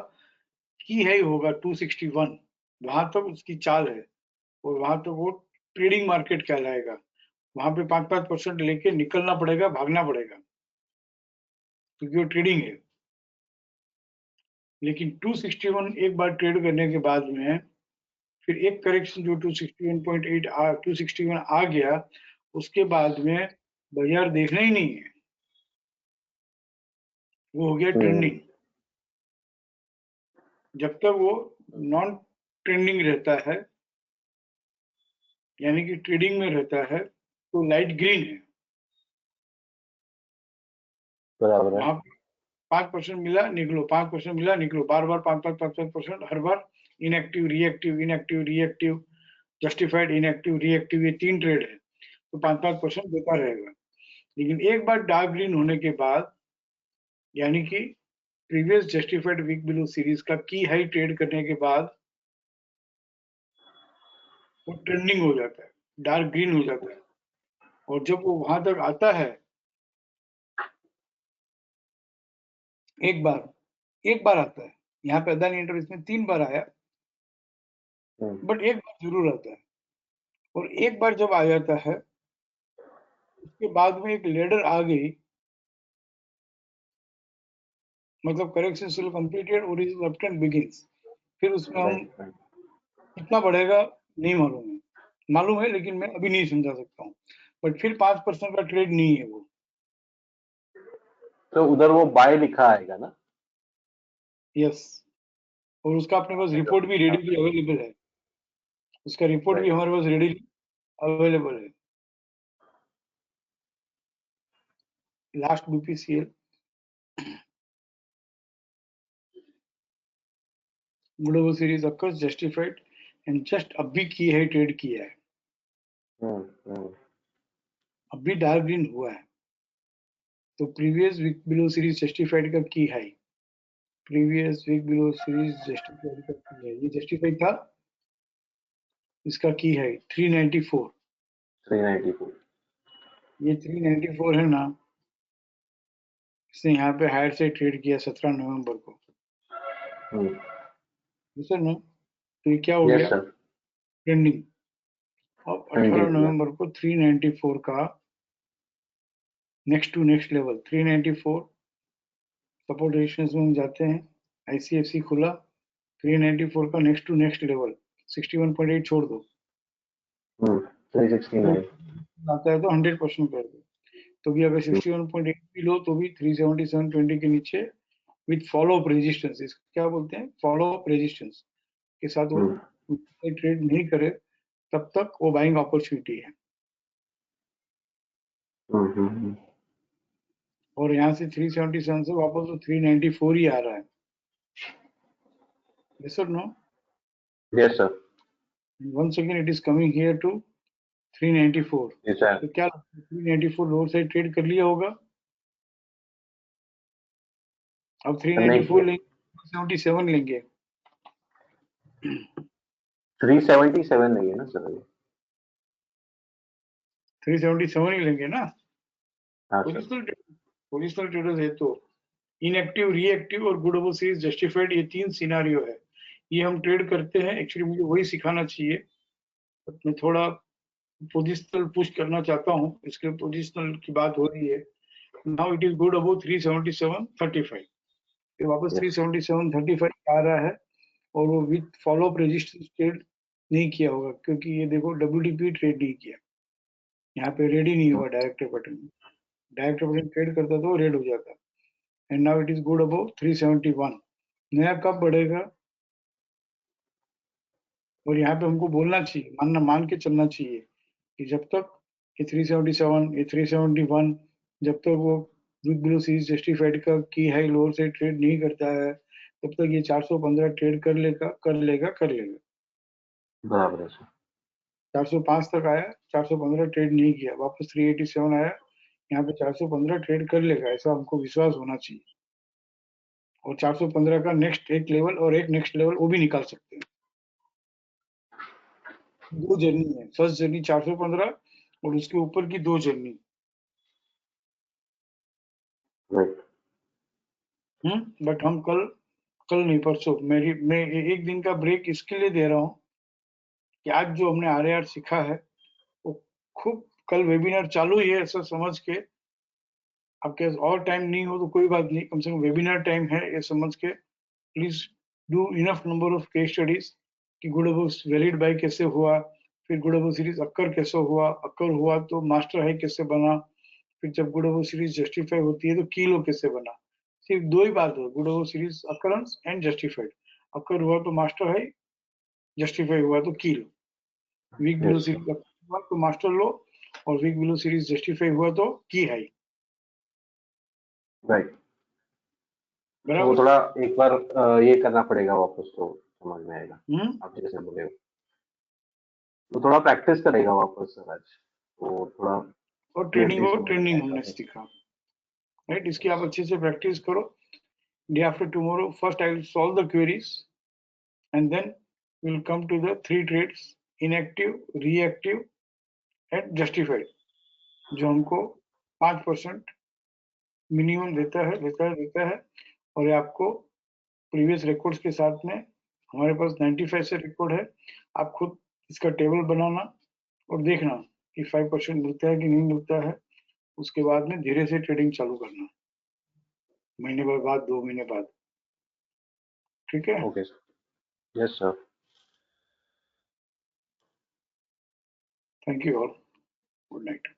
की हाई होगा 261, वहां तक उसकी चाल है और वहां तक वो ट्रेडिंग मार्केट कहलाएगा। वहां पे 5% लेके निकलना पड़ेगा, भागना पड़ेगा, क्योंकि वो ट्रेडिंग है। लेकिन 261 एक बार ट्रेड करने के बाद में फिर एक करेक्शन जो 261 आ गया, उसके बाद में बाजार देखना ही नहीं है, वो हो गया ट्रेंडिंग। जब तक वो नॉन ट्रेंडिंग रहता है, यानी कि ट्रेडिंग में रहता है, तो लाइट ग्रीन है। बराबर है। वहां 5% मिला निकलो, 5% मिला निकलो, बार बार 5% हर बार inactive reactive, inactive reactive, justified inactive reactive, ये 3 ट्रेड है, तो 5% देता रहेगा। लेकिन एक बार डार्क ग्रीन होने के बाद, यानी कि previous justified week below series का की हाई ट्रेड करने के बाद वो ट्रेंडिंग हो जाता है, डार्क ग्रीन हो जाता है। और जब वो वहां तक आता है, एक बार आता है, यहाँ पे अदानी एंटर इसमें 3 बार आया, बट एक बार जरूर आता है। और एक बार जब आ जाता है, उसके बाद में एक लेडर आ गई, मतलब correction sell completed original uptrend begins. फिर उसमें हम कितना बढ़ेगा नहीं मालूम है, मालूम है लेकिन मैं अभी नहीं समझा सकता हूँ। बट फिर 5% का ट्रेड नहीं है वो। तो उधर वो बाय लिखा आएगा ना? यस, और उसका अपने पास रिपोर्ट भी रेडीली अवेलेबल है, उसका रिपोर्ट भी हमारे पास रेडीली अवेलेबल है। Last BPCL global series occurs justified and just अभी की है, ट्रेड किया है, अभी डार्क ग्रीन हुआ है। तो previous week below series justified का की high, previous week below series justified का की हाई, ये जस्टिफाइड था, इसका की हाई 394। 394। ये 394 है ना, इसने यहाँ पे हायर से ट्रेड किया 17 नवंबर को, सर ना, तो ये क्या हो यस गया, सर। ट्रेंडिंग। अब 18 नवंबर को 394 का next to next level 394 support resistance में हम जाते हैं। आईसीएफसी खुला 394 का नेक्स्ट टू नेक्स्ट लेवल 61.8 छोड़ दो, 369 आता है तो 100% कर दो। तो भी अगर 61.8 भी लो तो भी 377.20 के नीचे विथ फॉलो अप रेजिस्टेंस, इसको क्या बोलते हैं, फॉलो अप रेजिस्टेंस के साथ वो ट्रेड नहीं करे तब तक वो बाइंग अपॉर्चुनिटी है। और यहाँ से 377 से वापस तो 394 ही आ रहा है। Yes or no? Yes sir. Once again it is coming here to 394. Yes sir. तो क्या 394 लोअर साइड ट्रेड कर लिया होगा? अब 394 लेंगे, 77 लेंगे, 377 नहीं है ना सर? 377 ही लेंगे ना। हाँ सर। पोजिशनल ट्रेडर्स है तो इनएक्टिव, रिएक्टिव और गुड ओवर सीरीज जस्टिफाइड, ये 3 सिनारियो है। ये हम ट्रेड करते हैं, एक्चुअली मुझे वही सिखाना चाहिए, बट मैं थोड़ा पोजिशनल पुश करना चाहता हूँ, इसके पोजिशनल की बात हो रही है। Now it is good about 377.35, ये वापस Yes. 377.35 आ रहा है, और वो with follow up resistance trade नहीं किया होगा, क्योंकि ये देखो WTP ट्रेड नहीं किया, यहाँ पे रेड ही नहीं हुआ direct button, direct button trade करता तो रेड हो जाता। And now it is good about 371, नया कब बढ़ेगा, और यहाँ पे हमको बोलना चाहिए, मान के चलना चाहिए कि जब तक ये 377, ये 371, जब तक वो वीक बिलो सीरीज जस्टिफाइड का की हाई लोअर से ट्रेड नहीं करता है, तब तक ये 415 ट्रेड कर लेगा। बराबर है सर। 405 तक आया, 415 ट्रेड नहीं किया, वापस 387 आया, यहाँ पे 415 ट्रेड कर लेगा, ऐसा हमको विश्वास होना चाहिए। और 415 का नेक्स्ट एक लेवल और एक नेक्स्ट लेवल वो भी निकाल सकते हैं। दो जर्नी है, फर्स्ट जर्नी 415 और उसके ऊपर की दो जर्नी। राइट। बट हम कल नहीं, परसों मैं एक दिन का ब्रेक इसके लिए दे रहा हूँ कि आज जो हमने RAR सीखा है वो खूब, कल वेबिनार चालू ही है ऐसा समझ के, आपके पास और टाइम नहीं हो तो कोई बात नहीं, कम से कम वेबिनार टाइम है ये समझ के please do enough number of case studies कि गुडअबो वैलिड बाय कैसे हुआ, फिर गुडअबो सीरीज अक्कर कैसे हुआ, अक्कर हुआ तो मास्टर हाई कैसे बना, फिर जब गुडअबो सीरीज जस्टिफाई होती है तो कीलो कैसे बना। सिर्फ दो ही बात है, good above series occurrence and justified, occur हुआ तो मास्टर हाई, जस्टिफाई हुआ तो key low, weak below Yes, sir. Series हुआ तो मास्टर लो, और वीक बिलो सीरीज जस्टिफाई हुआ तो की हाई। राइट। तो बराबर। थोड़ा एक बार ये करना पड़ेगा वापस, तो समझ में आएगा आप जैसे बोले हो। तो थोड़ा प्रैक्टिस करेगा वापस सर आज, तो थोड़ा और क्लियरली ट्रेनिंग समझ में हमने आएगा। सीखा, राइट, इसकी आप अच्छे से प्रैक्टिस करो। Day after tomorrow, first I will solve the queries, and then we'll come to the 3 trades: inactive, reactive and justified, जो हमको 5% मिनिमम देता है, और ये आपको प्रीवियस रिकॉर्ड्स के साथ में, हमारे पास 95 से रिकॉर्ड है, आप खुद इसका टेबल बनाना और देखना कि 5% मिलता है कि नहीं मिलता है, उसके बाद में धीरे से ट्रेडिंग चालू करना, महीने भर बाद, 2 महीने बाद, ठीक है। Okay sir. Yes sir. Thank you all, good night.